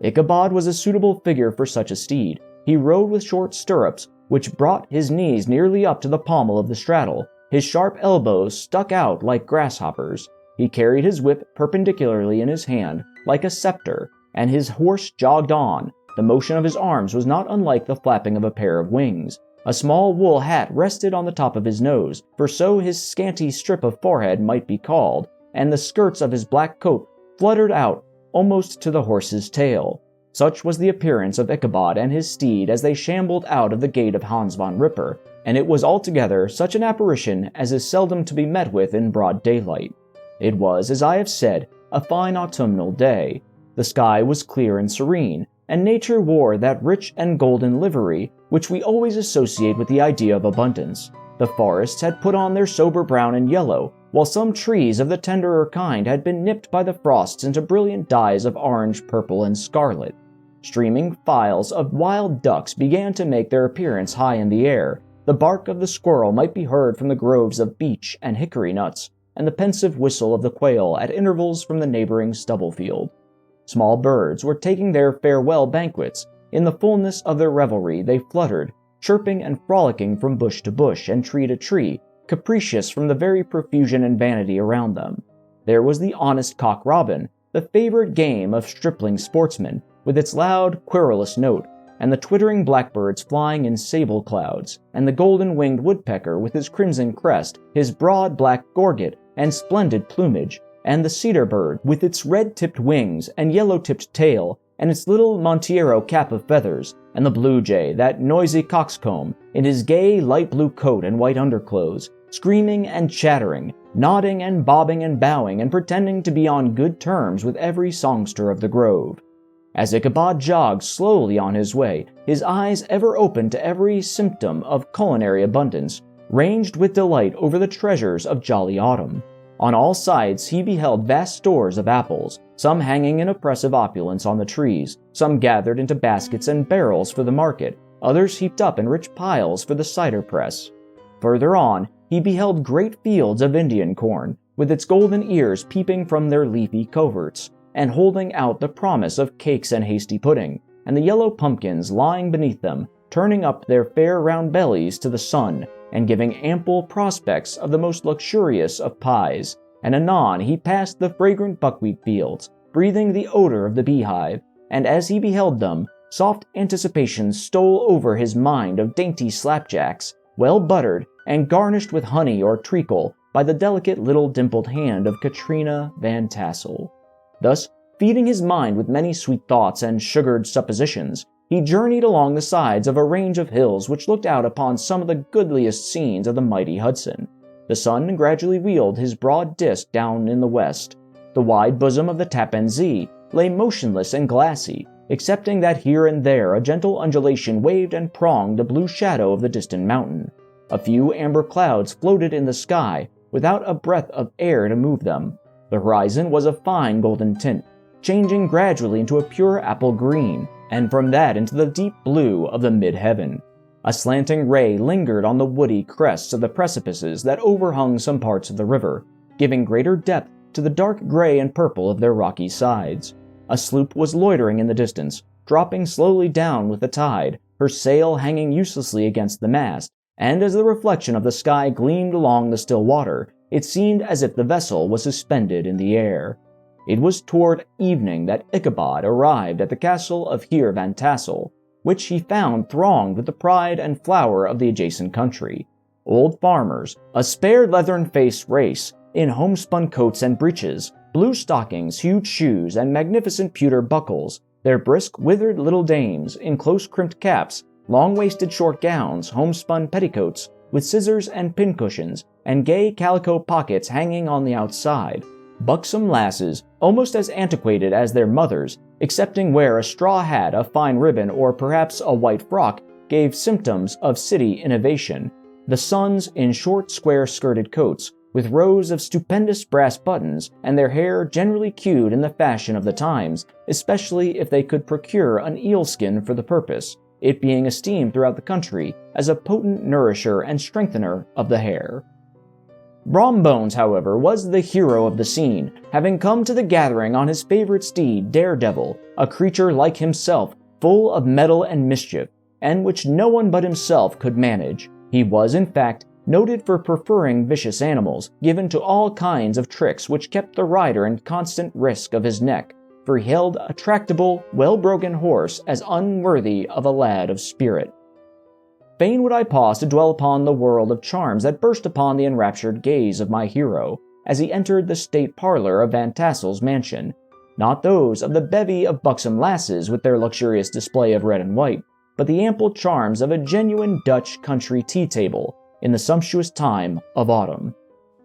S1: Ichabod was a suitable figure for such a steed. He rode with short stirrups, which brought his knees nearly up to the pommel of the straddle. His sharp elbows stuck out like grasshoppers. He carried his whip perpendicularly in his hand, like a scepter, and his horse jogged on. The motion of his arms was not unlike the flapping of a pair of wings. A small wool hat rested on the top of his nose, for so his scanty strip of forehead might be called, and the skirts of his black coat fluttered out almost to the horse's tail. Such was the appearance of Ichabod and his steed as they shambled out of the gate of Hans von Ripper, and it was altogether such an apparition as is seldom to be met with in broad daylight. It was, as I have said, a fine autumnal day. The sky was clear and serene, and nature wore that rich and golden livery which we always associate with the idea of abundance. The forests had put on their sober brown and yellow, while some trees of the tenderer kind had been nipped by the frosts into brilliant dyes of orange, purple, and scarlet. Streaming files of wild ducks began to make their appearance high in the air. The bark of the squirrel might be heard from the groves of beech and hickory nuts, and the pensive whistle of the quail at intervals from the neighboring stubble field. Small birds were taking their farewell banquets. In the fullness of their revelry they fluttered, chirping and frolicking from bush to bush and tree to tree, capricious from the very profusion and vanity around them. There was the honest cock-robin, the favorite game of stripling sportsmen, with its loud, querulous note, and the twittering blackbirds flying in sable clouds, and the golden-winged woodpecker with his crimson crest, his broad black gorget, and splendid plumage, and the cedar bird with its red-tipped wings and yellow-tipped tail, and its little Montiero cap of feathers, and the blue jay, that noisy coxcomb, in his gay light blue coat and white underclothes, screaming and chattering, nodding and bobbing and bowing, and pretending to be on good terms with every songster of the grove. As Ichabod jogged slowly on his way, his eyes ever open to every symptom of culinary abundance, ranged with delight over the treasures of jolly autumn. On all sides he beheld vast stores of apples, some hanging in oppressive opulence on the trees, some gathered into baskets and barrels for the market, others heaped up in rich piles for the cider press. Further on, he beheld great fields of Indian corn, with its golden ears peeping from their leafy coverts, and holding out the promise of cakes and hasty pudding, and the yellow pumpkins lying beneath them, turning up their fair round bellies to the sun, and giving ample prospects of the most luxurious of pies. And anon he passed the fragrant buckwheat fields, breathing the odor of the beehive, and as he beheld them, soft anticipations stole over his mind of dainty slapjacks, well buttered and garnished with honey or treacle by the delicate little dimpled hand of Katrina Van Tassel. Thus, feeding his mind with many sweet thoughts and sugared suppositions, he journeyed along the sides of a range of hills which looked out upon some of the goodliest scenes of the mighty Hudson. The sun gradually wheeled his broad disk down in the west. The wide bosom of the Tappan Zee lay motionless and glassy, excepting that here and there a gentle undulation waved and pronged the blue shadow of the distant mountain. A few amber clouds floated in the sky, without a breath of air to move them. The horizon was of fine golden tint, changing gradually into a pure apple green, and from that into the deep blue of the mid-heaven. A slanting ray lingered on the woody crests of the precipices that overhung some parts of the river, giving greater depth to the dark gray and purple of their rocky sides. A sloop was loitering in the distance, dropping slowly down with the tide, her sail hanging uselessly against the mast, and as the reflection of the sky gleamed along the still water, it seemed as if the vessel was suspended in the air. It was toward evening that Ichabod arrived at the castle of Heer Van Tassel, which he found thronged with the pride and flower of the adjacent country. Old farmers, a spare leathern-faced race, in homespun coats and breeches, blue stockings, huge shoes, and magnificent pewter buckles, their brisk, withered little dames in close-crimped caps, long-waisted short gowns, homespun petticoats, with scissors and pincushions, and gay calico pockets hanging on the outside. Buxom lasses, almost as antiquated as their mothers, excepting where a straw hat, a fine ribbon, or perhaps a white frock gave symptoms of city innovation. The sons in short, square-skirted coats, with rows of stupendous brass buttons, and their hair generally queued in the fashion of the times, especially if they could procure an eel skin for the purpose, it being esteemed throughout the country as a potent nourisher and strengthener of the hair. Brom Bones, however, was the hero of the scene, having come to the gathering on his favorite steed, Daredevil, a creature like himself, full of mettle and mischief, and which no one but himself could manage. He was, in fact, noted for preferring vicious animals, given to all kinds of tricks which kept the rider in constant risk of his neck, for he held a tractable, well-broken horse as unworthy of a lad of spirit. Fain would I pause to dwell upon the world of charms that burst upon the enraptured gaze of my hero as he entered the state parlor of Van Tassel's mansion, not those of the bevy of buxom lasses with their luxurious display of red and white, but the ample charms of a genuine Dutch country tea-table in the sumptuous time of autumn.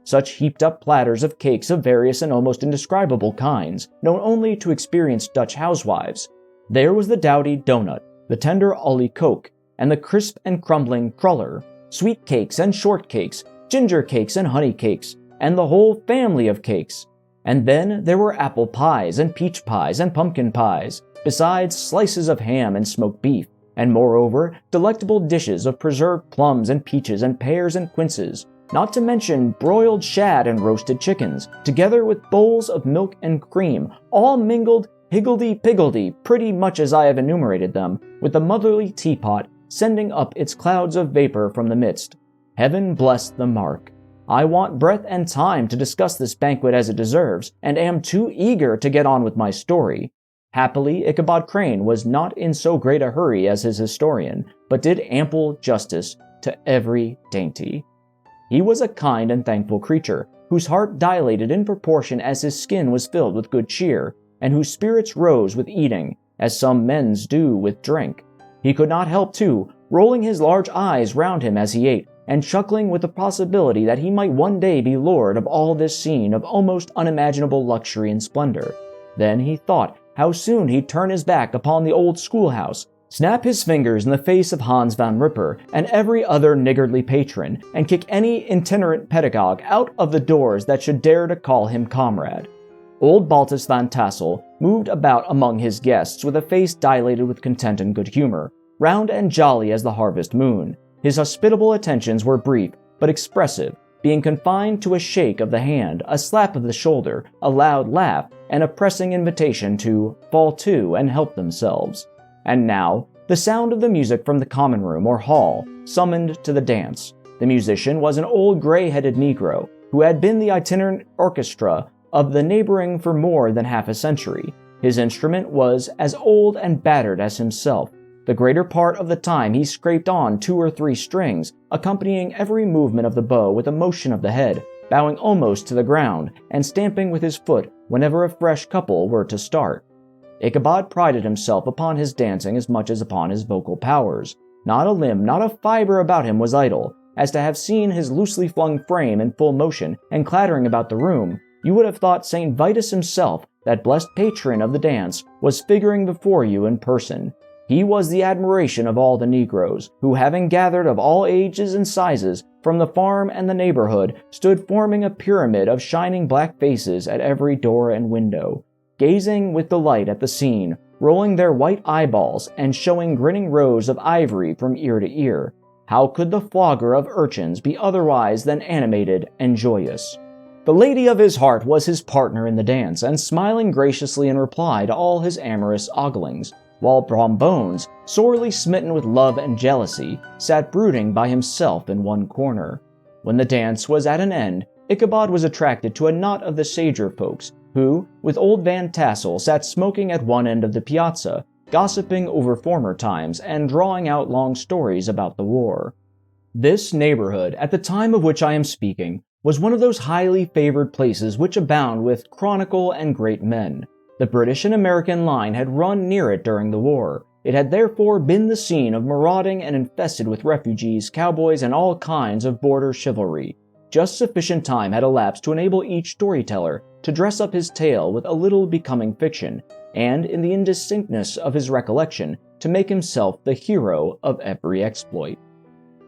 S1: Such heaped-up platters of cakes of various and almost indescribable kinds, known only to experienced Dutch housewives. There was the dowdy donut, the tender ollie koek, and the crisp and crumbling cruller, sweet cakes and short cakes, ginger cakes and honey cakes, and the whole family of cakes. And then there were apple pies and peach pies and pumpkin pies, besides slices of ham and smoked beef, and moreover, delectable dishes of preserved plums and peaches and pears and quinces, not to mention broiled shad and roasted chickens, together with bowls of milk and cream, all mingled higgledy-piggledy, pretty much as I have enumerated them, with the motherly teapot sending up its clouds of vapor from the midst. Heaven bless the mark. I want breath and time to discuss this banquet as it deserves, and am too eager to get on with my story. Happily, Ichabod Crane was not in so great a hurry as his historian, but did ample justice to every dainty. He was a kind and thankful creature, whose heart dilated in proportion as his skin was filled with good cheer, and whose spirits rose with eating, as some men's do with drink. He could not help, too, rolling his large eyes round him as he ate, and chuckling with the possibility that he might one day be lord of all this scene of almost unimaginable luxury and splendor. Then he thought how soon he'd turn his back upon the old schoolhouse, snap his fingers in the face of Hans van Ripper and every other niggardly patron, and kick any itinerant pedagogue out of the doors that should dare to call him comrade. Old Baltus Van Tassel moved about among his guests with a face dilated with content and good humor, round and jolly as the harvest moon. His hospitable attentions were brief, but expressive, being confined to a shake of the hand, a slap of the shoulder, a loud laugh, and a pressing invitation to fall to and help themselves. And now, the sound of the music from the common room or hall summoned to the dance. The musician was an old gray-headed Negro, who had been the itinerant orchestra of the neighboring for more than half a century. His instrument was as old and battered as himself. The greater part of the time he scraped on 2 or 3 strings, accompanying every movement of the bow with a motion of the head, bowing almost to the ground, and stamping with his foot whenever a fresh couple were to start. Ichabod prided himself upon his dancing as much as upon his vocal powers. Not a limb, not a fiber about him was idle. As to have seen his loosely flung frame in full motion and clattering about the room, you would have thought St. Vitus himself, that blessed patron of the dance, was figuring before you in person. He was the admiration of all the Negroes, who, having gathered of all ages and sizes from the farm and the neighborhood, stood forming a pyramid of shining black faces at every door and window, gazing with delight at the scene, rolling their white eyeballs and showing grinning rows of ivory from ear to ear. How could the flogger of urchins be otherwise than animated and joyous? The lady of his heart was his partner in the dance, and smiling graciously in reply to all his amorous oglings, while Brom Bones, sorely smitten with love and jealousy, sat brooding by himself in one corner. When the dance was at an end, Ichabod was attracted to a knot of the sager folks, who, with old Van Tassel, sat smoking at one end of the piazza, gossiping over former times and drawing out long stories about the war. This neighborhood, at the time of which I am speaking, was one of those highly favored places which abound with chronicle and great men. The British and American line had run near it during the war. It had therefore been the scene of marauding and infested with refugees, cowboys, and all kinds of border chivalry. Just sufficient time had elapsed to enable each storyteller to dress up his tale with a little becoming fiction, and in the indistinctness of his recollection, to make himself the hero of every exploit.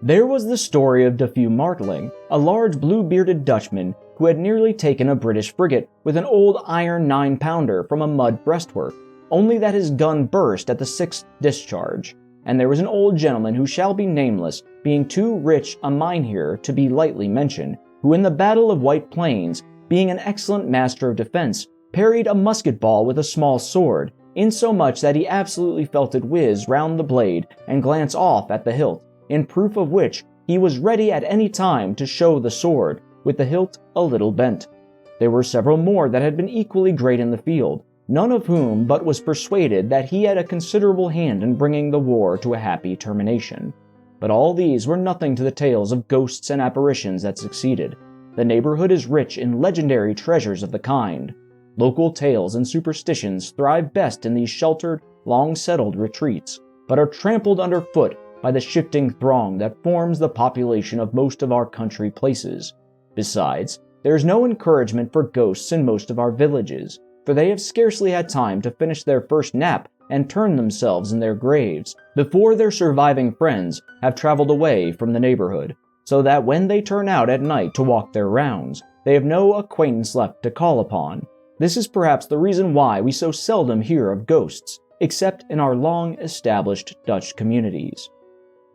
S1: There was the story of Defew Marteling, a large blue-bearded Dutchman who had nearly taken a British frigate with an old iron 9-pounder from a mud breastwork, only that his gun burst at the 6th discharge. And there was an old gentleman who shall be nameless, being too rich a mynheer to be lightly mentioned, who in the Battle of White Plains, being an excellent master of defense, parried a musket ball with a small sword, insomuch that he absolutely felt it whiz round the blade and glance off at the hilt, in proof of which he was ready at any time to show the sword, with the hilt a little bent. There were several more that had been equally great in the field, none of whom but was persuaded that he had a considerable hand in bringing the war to a happy termination. But all these were nothing to the tales of ghosts and apparitions that succeeded. The neighborhood is rich in legendary treasures of the kind. Local tales and superstitions thrive best in these sheltered, long-settled retreats, but are trampled underfoot by the shifting throng that forms the population of most of our country places. Besides, there is no encouragement for ghosts in most of our villages, for they have scarcely had time to finish their first nap and turn themselves in their graves before their surviving friends have traveled away from the neighborhood, so that when they turn out at night to walk their rounds, they have no acquaintance left to call upon. This is perhaps the reason why we so seldom hear of ghosts, except in our long-established Dutch communities.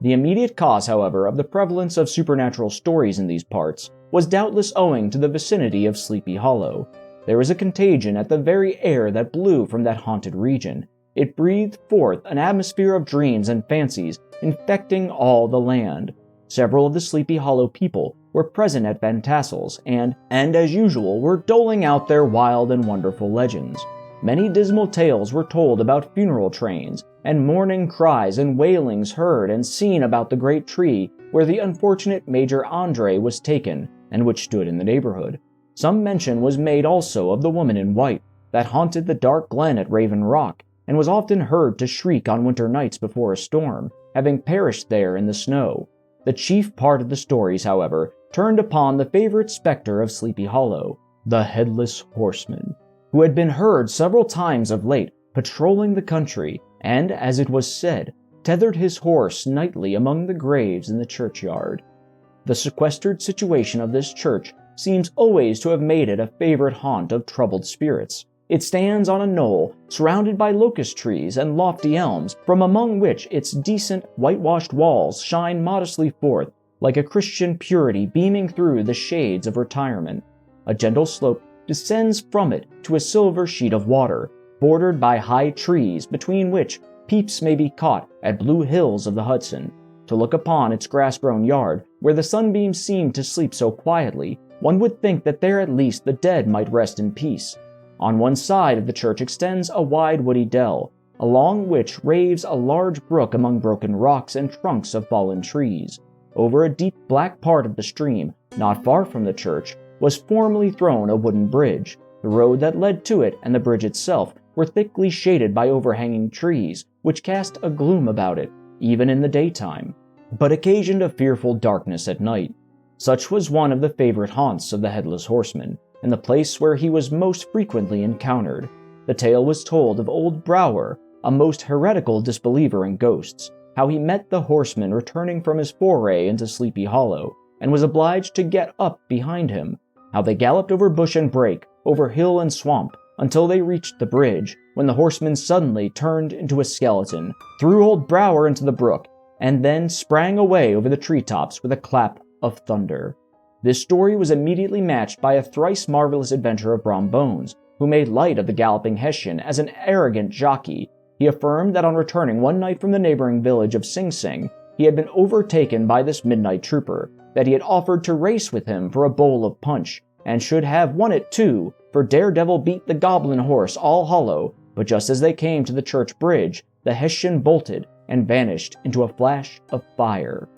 S1: The immediate cause, however, of the prevalence of supernatural stories in these parts was doubtless owing to the vicinity of Sleepy Hollow. There was a contagion at the very air that blew from that haunted region. It breathed forth an atmosphere of dreams and fancies, infecting all the land. Several of the Sleepy Hollow people were present at Van Tassel's, and as usual, were doling out their wild and wonderful legends. Many dismal tales were told about funeral trains, and mourning cries and wailings heard and seen about the great tree where the unfortunate Major Andre was taken, and which stood in the neighborhood. Some mention was made also of the woman in white, that haunted the dark glen at Raven Rock, and was often heard to shriek on winter nights before a storm, having perished there in the snow. The chief part of the stories, however, turned upon the favorite specter of Sleepy Hollow, the headless horseman, who had been heard several times of late patrolling the country, and, as it was said, tethered his horse nightly among the graves in the churchyard. The sequestered situation of this church seems always to have made it a favorite haunt of troubled spirits. It stands on a knoll, surrounded by locust trees and lofty elms, from among which its decent, whitewashed walls shine modestly forth, like a Christian purity beaming through the shades of retirement. A gentle slope descends from it to a silver sheet of water, bordered by high trees, between which peeps may be caught at blue hills of the Hudson. To look upon its grass-grown yard, where the sunbeams seem to sleep so quietly, one would think that there at least the dead might rest in peace. On one side of the church extends a wide woody dell, along which raves a large brook among broken rocks and trunks of fallen trees. Over a deep black part of the stream, not far from the church, was formerly thrown a wooden bridge. The road that led to it and the bridge itself were thickly shaded by overhanging trees, which cast a gloom about it, even in the daytime, but occasioned a fearful darkness at night. Such was one of the favorite haunts of the Headless Horseman, and the place where he was most frequently encountered. The tale was told of old Brower, a most heretical disbeliever in ghosts, how he met the horseman returning from his foray into Sleepy Hollow, and was obliged to get up behind him, how they galloped over bush and brake, over hill and swamp, until they reached the bridge, when the horseman suddenly turned into a skeleton, threw old Brower into the brook, and then sprang away over the treetops with a clap of thunder. This story was immediately matched by a thrice marvelous adventure of Brom Bones, who made light of the galloping Hessian as an arrogant jockey. He affirmed that on returning one night from the neighboring village of Sing Sing, he had been overtaken by this midnight trooper, that he had offered to race with him for a bowl of punch, and should have won it too, for Daredevil beat the goblin horse all hollow, but just as they came to the church bridge, the Hessian bolted and vanished into a flash of fire.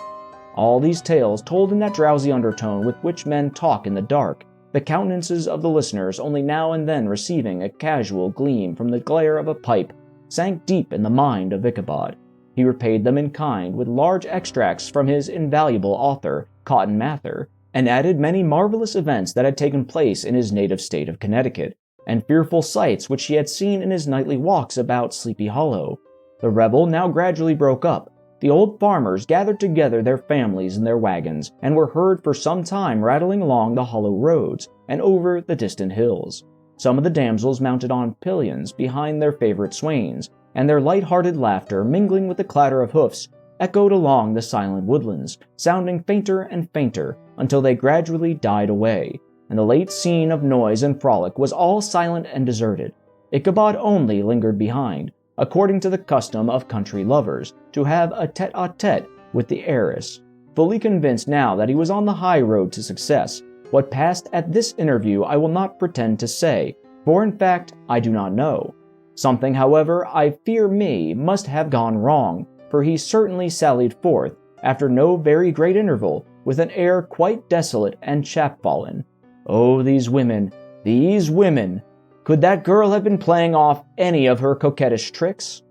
S1: All these tales told in that drowsy undertone with which men talk in the dark, the countenances of the listeners only now and then receiving a casual gleam from the glare of a pipe, sank deep in the mind of Ichabod. He repaid them in kind with large extracts from his invaluable author, Cotton Mather, and added many marvelous events that had taken place in his native state of Connecticut, and fearful sights which he had seen in his nightly walks about Sleepy Hollow. The revel now gradually broke up. The old farmers gathered together their families in their wagons, and were heard for some time rattling along the hollow roads and over the distant hills. Some of the damsels mounted on pillions behind their favorite swains, and their light-hearted laughter, mingling with the clatter of hoofs, echoed along the silent woodlands, sounding fainter and fainter until they gradually died away, and the late scene of noise and frolic was all silent and deserted. Ichabod only lingered behind, according to the custom of country lovers, to have a tete-a-tete with the heiress. Fully convinced now that he was on the high road to success, what passed at this interview I will not pretend to say, for in fact I do not know. Something, however, I fear me, must have gone wrong, for he certainly sallied forth, after no very great interval, with an air quite desolate and chapfallen. Oh, these women! These women! Could that girl have been playing off any of her coquettish tricks?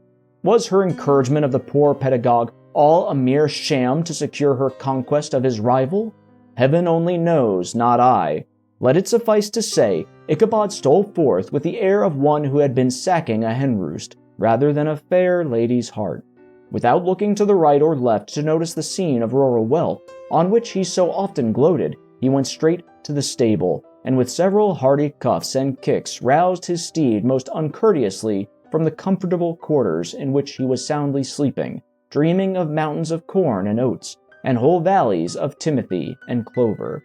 S1: Was her encouragement of the poor pedagogue all a mere sham to secure her conquest of his rival? Heaven only knows, not I. Let it suffice to say, Ichabod stole forth with the air of one who had been sacking a hen roost, rather than a fair lady's heart. Without looking to the right or left to notice the scene of rural wealth, on which he so often gloated, he went straight to the stable, and with several hearty cuffs and kicks roused his steed most uncourteously from the comfortable quarters in which he was soundly sleeping, dreaming of mountains of corn and oats, and whole valleys of timothy and clover.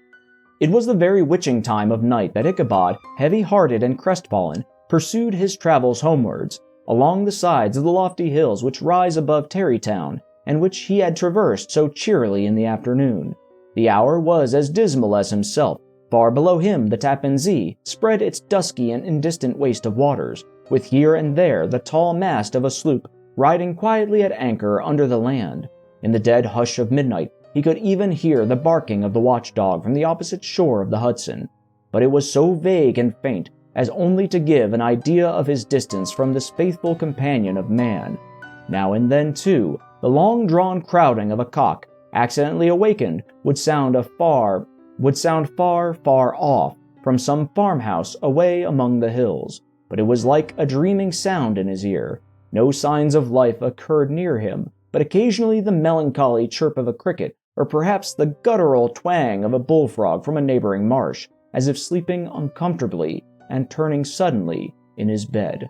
S1: It was the very witching time of night that Ichabod, heavy-hearted and crestfallen, pursued his travels homewards, along the sides of the lofty hills which rise above Tarrytown, and which he had traversed so cheerily in the afternoon. The hour was as dismal as himself. Far below him the Tappan Zee spread its dusky and indistant waste of waters, with here and there the tall mast of a sloop riding quietly at anchor under the land. In the dead hush of midnight he could even hear the barking of the watchdog from the opposite shore of the Hudson, but it was so vague and faint as only to give an idea of his distance from this faithful companion of man. Now and then, too, the long-drawn crowding of a cock, accidentally awakened, would sound far, far off from some farmhouse away among the hills, but it was like a dreaming sound in his ear. No signs of life occurred near him, but occasionally the melancholy chirp of a cricket, or perhaps the guttural twang of a bullfrog from a neighboring marsh, as if sleeping uncomfortably and turning suddenly in his bed.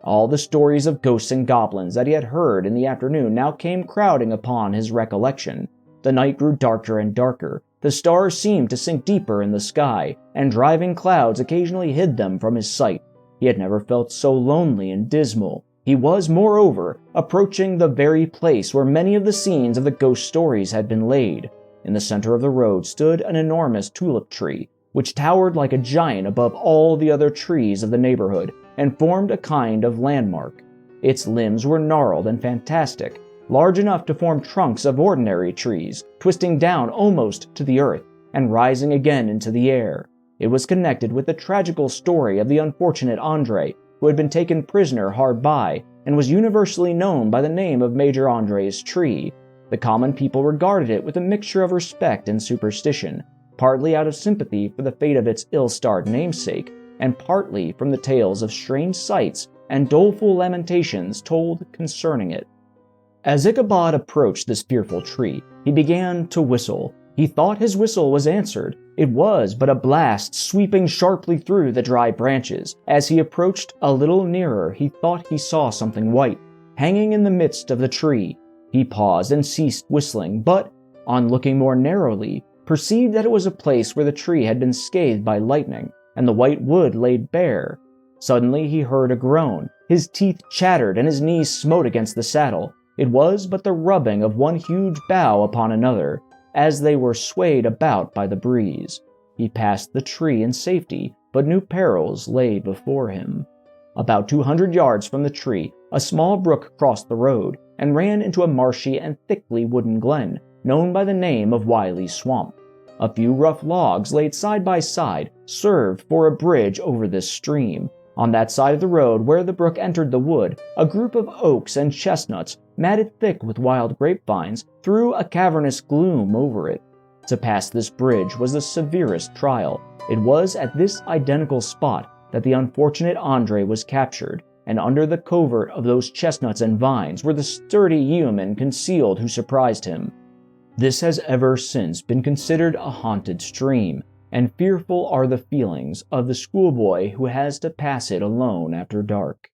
S1: All the stories of ghosts and goblins that he had heard in the afternoon now came crowding upon his recollection. The night grew darker and darker. The stars seemed to sink deeper in the sky, and driving clouds occasionally hid them from his sight. He had never felt so lonely and dismal. He was, moreover, approaching the very place where many of the scenes of the ghost stories had been laid. In the center of the road stood an enormous tulip tree, which towered like a giant above all the other trees of the neighborhood, and formed a kind of landmark. Its limbs were gnarled and fantastic, large enough to form trunks of ordinary trees, twisting down almost to the earth, and rising again into the air. It was connected with the tragical story of the unfortunate Andre, who had been taken prisoner hard by, and was universally known by the name of Major Andre's tree. The common people regarded it with a mixture of respect and superstition, partly out of sympathy for the fate of its ill-starred namesake, and partly from the tales of strange sights and doleful lamentations told concerning it. As Ichabod approached this fearful tree, he began to whistle. He thought his whistle was answered. It was but a blast sweeping sharply through the dry branches. As he approached a little nearer, he thought he saw something white, hanging in the midst of the tree. He paused and ceased whistling, but, on looking more narrowly, perceived that it was a place where the tree had been scathed by lightning, and the white wood laid bare. Suddenly he heard a groan. His teeth chattered, and his knees smote against the saddle. It was but the rubbing of one huge bough upon another, as they were swayed about by the breeze. He passed the tree in safety, but new perils lay before him. About 200 yards from the tree, a small brook crossed the road and ran into a marshy and thickly wooded glen known by the name of Wiley's Swamp. A few rough logs laid side by side served for a bridge over this stream. On that side of the road where the brook entered the wood, a group of oaks and chestnuts, matted thick with wild grapevines, threw a cavernous gloom over it. To pass this bridge was the severest trial. It was at this identical spot that the unfortunate Andre was captured, and under the covert of those chestnuts and vines were the sturdy yeomen concealed who surprised him. This has ever since been considered a haunted stream, and fearful are the feelings of the schoolboy who has to pass it alone after dark.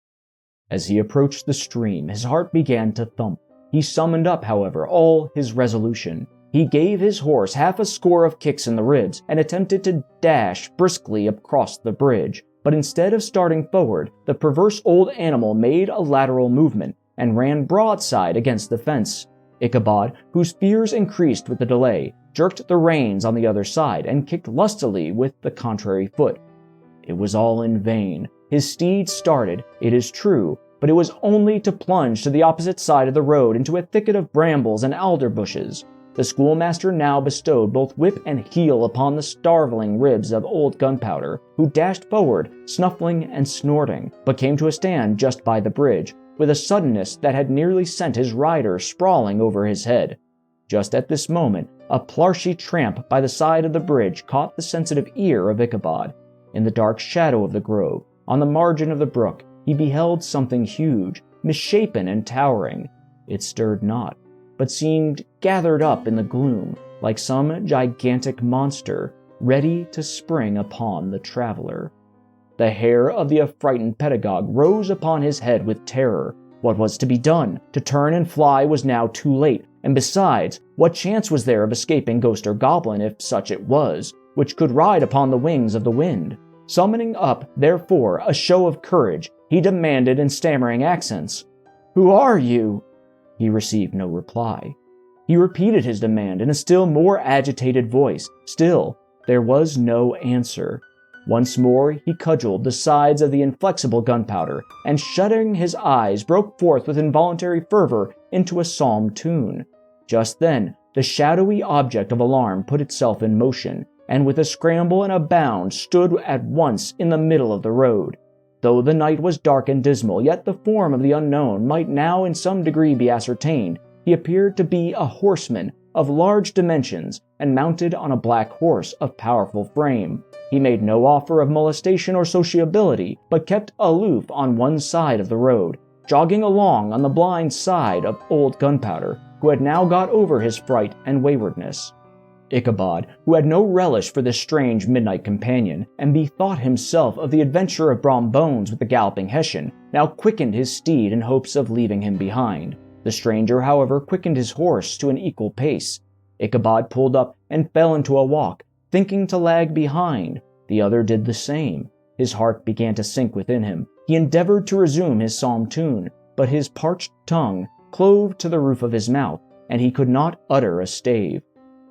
S1: As he approached the stream, his heart began to thump. He summoned up, however, all his resolution. He gave his horse half a score of kicks in the ribs and attempted to dash briskly across the bridge, but instead of starting forward, the perverse old animal made a lateral movement and ran broadside against the fence. Ichabod, whose fears increased with the delay, jerked the reins on the other side and kicked lustily with the contrary foot. It was all in vain. His steed started, it is true, but it was only to plunge to the opposite side of the road into a thicket of brambles and alder bushes. The schoolmaster now bestowed both whip and heel upon the starveling ribs of old Gunpowder, who dashed forward, snuffling and snorting, but came to a stand just by the bridge, with a suddenness that had nearly sent his rider sprawling over his head. Just at this moment, a plarshy tramp by the side of the bridge caught the sensitive ear of Ichabod. In the dark shadow of the grove, on the margin of the brook, he beheld something huge, misshapen and towering. It stirred not, but seemed gathered up in the gloom, like some gigantic monster, ready to spring upon the traveler. The hair of the affrighted pedagogue rose upon his head with terror. What was to be done? To turn and fly was now too late, and besides, what chance was there of escaping ghost or goblin, if such it was, which could ride upon the wings of the wind? Summoning up, therefore, a show of courage, he demanded in stammering accents, "Who are you?" He received no reply. He repeated his demand in a still more agitated voice. Still, there was no answer. Once more he cudgeled the sides of the inflexible Gunpowder, and shutting his eyes broke forth with involuntary fervor into a psalm tune. Just then, the shadowy object of alarm put itself in motion, and with a scramble and a bound stood at once in the middle of the road. Though the night was dark and dismal, yet the form of the unknown might now in some degree be ascertained. He appeared to be a horseman of large dimensions, and mounted on a black horse of powerful frame. He made no offer of molestation or sociability, but kept aloof on one side of the road, jogging along on the blind side of old Gunpowder, who had now got over his fright and waywardness. Ichabod, who had no relish for this strange midnight companion, and bethought himself of the adventure of Brom Bones with the galloping Hessian, now quickened his steed in hopes of leaving him behind. The stranger, however, quickened his horse to an equal pace. Ichabod pulled up and fell into a walk, thinking to lag behind. The other did the same. His heart began to sink within him. He endeavored to resume his psalm tune, but his parched tongue clove to the roof of his mouth, and he could not utter a stave.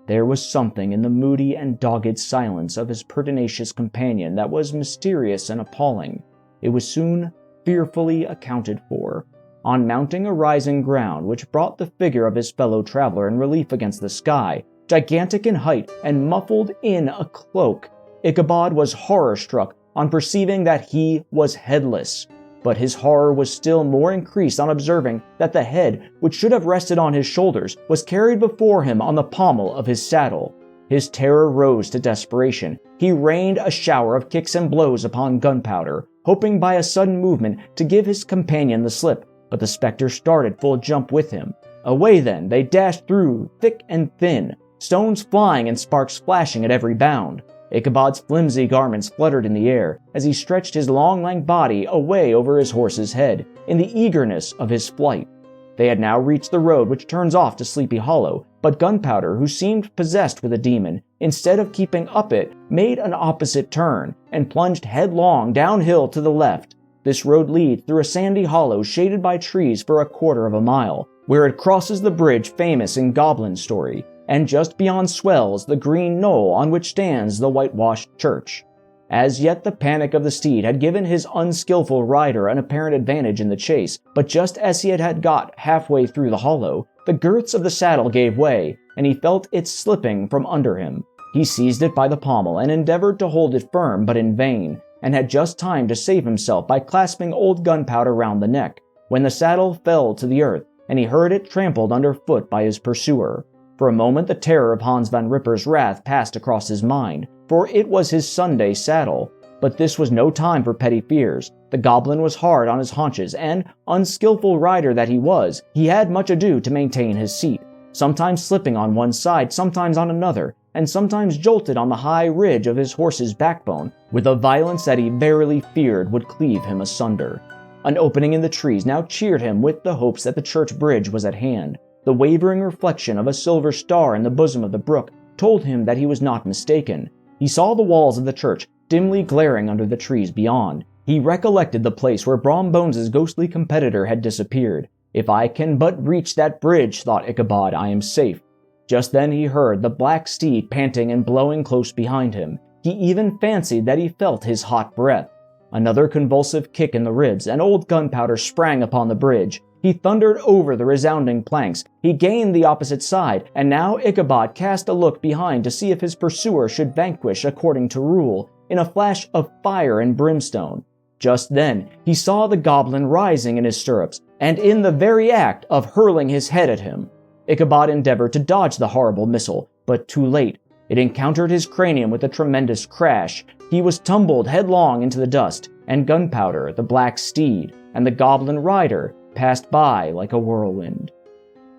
S1: There was something in the moody and dogged silence of his pertinacious companion that was mysterious and appalling. It was soon fearfully accounted for. On mounting a rising ground which brought the figure of his fellow traveler in relief against the sky, gigantic in height and muffled in a cloak, Ichabod was horror-struck on perceiving that he was headless. But his horror was still more increased on observing that the head, which should have rested on his shoulders, was carried before him on the pommel of his saddle. His terror rose to desperation. He rained a shower of kicks and blows upon Gunpowder, hoping by a sudden movement to give his companion the slip, but the spectre started full jump with him. Away then they dashed through thick and thin, stones flying and sparks flashing at every bound. Ichabod's flimsy garments fluttered in the air as he stretched his long, lank body away over his horse's head, in the eagerness of his flight. They had now reached the road which turns off to Sleepy Hollow, but Gunpowder, who seemed possessed with a demon, instead of keeping up it, made an opposite turn, and plunged headlong downhill to the left. This road leads through a sandy hollow shaded by trees for a quarter of a mile, where it crosses the bridge famous in goblin story. and just beyond swells the green knoll on which stands the whitewashed church. As yet the panic of the steed had given his unskillful rider an apparent advantage in the chase, but just as he had got halfway through the hollow, the girths of the saddle gave way, and he felt it slipping from under him. He seized it by the pommel and endeavored to hold it firm, but in vain, and had just time to save himself by clasping old Gunpowder round the neck, when the saddle fell to the earth, and he heard it trampled underfoot by his pursuer. For a moment the terror of Hans Van Ripper's wrath passed across his mind, for it was his Sunday saddle. But this was no time for petty fears. The goblin was hard on his haunches, and, unskillful rider that he was, he had much ado to maintain his seat, sometimes slipping on one side, sometimes on another, and sometimes jolted on the high ridge of his horse's backbone with a violence that he verily feared would cleave him asunder. An opening in the trees now cheered him with the hopes that the church bridge was at hand. The wavering reflection of a silver star in the bosom of the brook told him that he was not mistaken. He saw the walls of the church dimly glaring under the trees beyond. He recollected the place where Brom Bones' ghostly competitor had disappeared. "If I can but reach that bridge," thought Ichabod, "I am safe." Just then he heard the black steed panting and blowing close behind him. He even fancied that he felt his hot breath. Another convulsive kick in the ribs, and old Gunpowder sprang upon the bridge. He thundered over the resounding planks. He gained the opposite side, and now Ichabod cast a look behind to see if his pursuer should vanquish according to rule, in a flash of fire and brimstone. Just then he saw the goblin rising in his stirrups, and in the very act of hurling his head at him. Ichabod endeavored to dodge the horrible missile, but too late. It encountered his cranium with a tremendous crash. He was tumbled headlong into the dust, and Gunpowder, the black steed, and the goblin rider passed by like a whirlwind.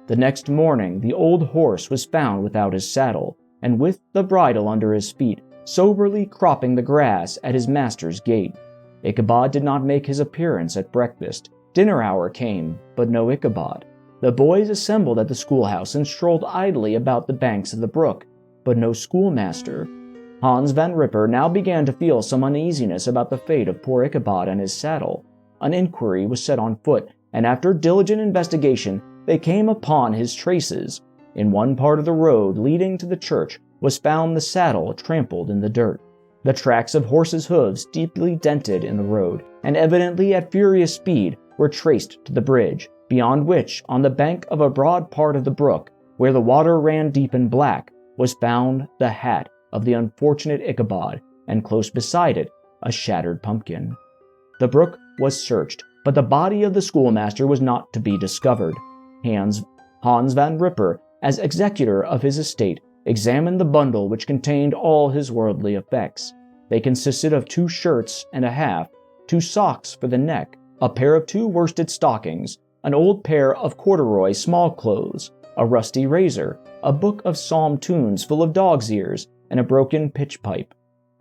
S1: The next morning the old horse was found without his saddle, and with the bridle under his feet, soberly cropping the grass at his master's gate. Ichabod did not make his appearance at breakfast. Dinner hour came, but no Ichabod. The boys assembled at the schoolhouse and strolled idly about the banks of the brook, but no schoolmaster. Hans Van Ripper now began to feel some uneasiness about the fate of poor Ichabod and his saddle. An inquiry was set on foot, and after diligent investigation, they came upon his traces. In one part of the road leading to the church was found the saddle trampled in the dirt. The tracks of horses' hooves, deeply dented in the road, and evidently at furious speed, were traced to the bridge, beyond which, on the bank of a broad part of the brook, where the water ran deep and black, was found the hat of the unfortunate Ichabod, and close beside it, a shattered pumpkin. The brook was searched, but the body of the schoolmaster was not to be discovered. Hans Van Ripper, as executor of his estate, examined the bundle which contained all his worldly effects. They consisted of 2 shirts and a half, 2 socks for the neck, a pair of 2 worsted stockings, an old pair of corduroy small clothes, a rusty razor, a book of psalm tunes full of dog's ears, and a broken pitch pipe.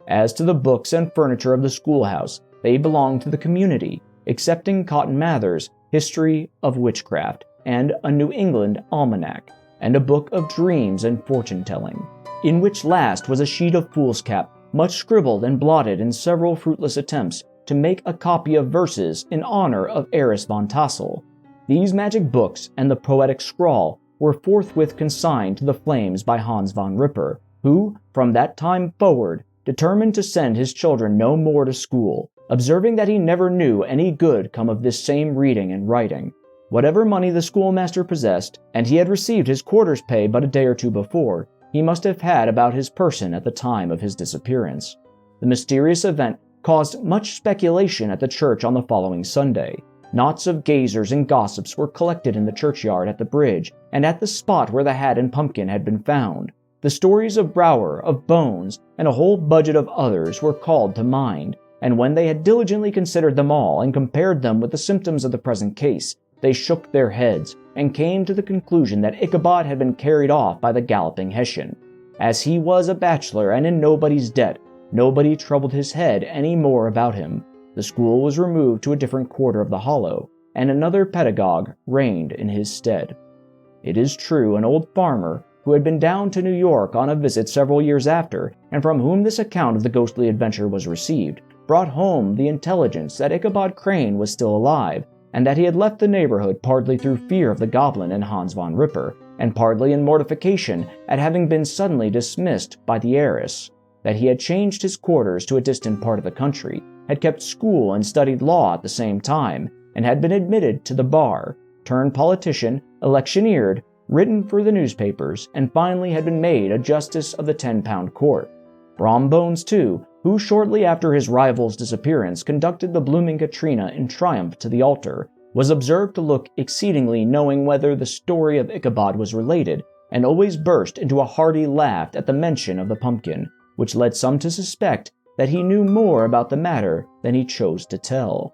S1: As to the books and furniture of the schoolhouse, they belonged to the community, excepting Cotton Mather's History of Witchcraft, and a New England almanac, and a book of dreams and fortune-telling, in which last was a sheet of foolscap, much scribbled and blotted in several fruitless attempts to make a copy of verses in honor of Katrina Van Tassel. These magic books and the poetic scrawl were forthwith consigned to the flames by Hans Van Ripper, who, from that time forward, determined to send his children no more to school, observing that he never knew any good come of this same reading and writing. Whatever money the schoolmaster possessed, and he had received his quarter's pay but a day or 2 before, he must have had about his person at the time of his disappearance. The mysterious event caused much speculation at the church on the following Sunday. Knots of gazers and gossips were collected in the churchyard, at the bridge, and at the spot where the hat and pumpkin had been found. The stories of Brower, of Bones, and a whole budget of others were called to mind, and when they had diligently considered them all and compared them with the symptoms of the present case, they shook their heads and came to the conclusion that Ichabod had been carried off by the galloping Hessian. As he was a bachelor and in nobody's debt, nobody troubled his head any more about him. The school was removed to a different quarter of the hollow, and another pedagogue reigned in his stead. It is true, an old farmer, who had been down to New York on a visit several years after, and from whom this account of the ghostly adventure was received, brought home the intelligence that Ichabod Crane was still alive, and that he had left the neighborhood partly through fear of the goblin and Hans Van Ripper, and partly in mortification at having been suddenly dismissed by the heiress, that he had changed his quarters to a distant part of the country, had kept school and studied law at the same time, and had been admitted to the bar, turned politician, electioneered, written for the newspapers, and finally had been made a justice of the 10-pound court. Brom Bones, too, who shortly after his rival's disappearance conducted the blooming Katrina in triumph to the altar, was observed to look exceedingly knowing whether the story of Ichabod was related, and always burst into a hearty laugh at the mention of the pumpkin, which led some to suspect that he knew more about the matter than he chose to tell.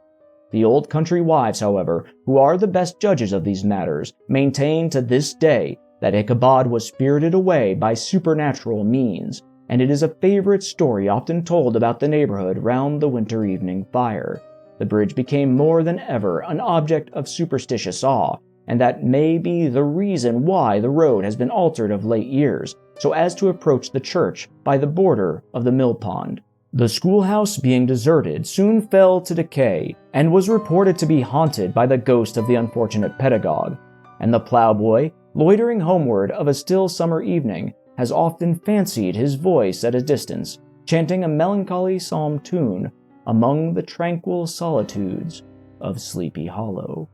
S1: The old country wives, however, who are the best judges of these matters, maintain to this day that Ichabod was spirited away by supernatural means, and it is a favorite story often told about the neighborhood round the winter evening fire. The bridge became more than ever an object of superstitious awe, and that may be the reason why the road has been altered of late years, so as to approach the church by the border of the mill pond. The schoolhouse, being deserted, soon fell to decay, and was reported to be haunted by the ghost of the unfortunate pedagogue, and the plowboy, loitering homeward of a still summer evening, has often fancied his voice at a distance, chanting a melancholy psalm tune among the tranquil solitudes of Sleepy Hollow.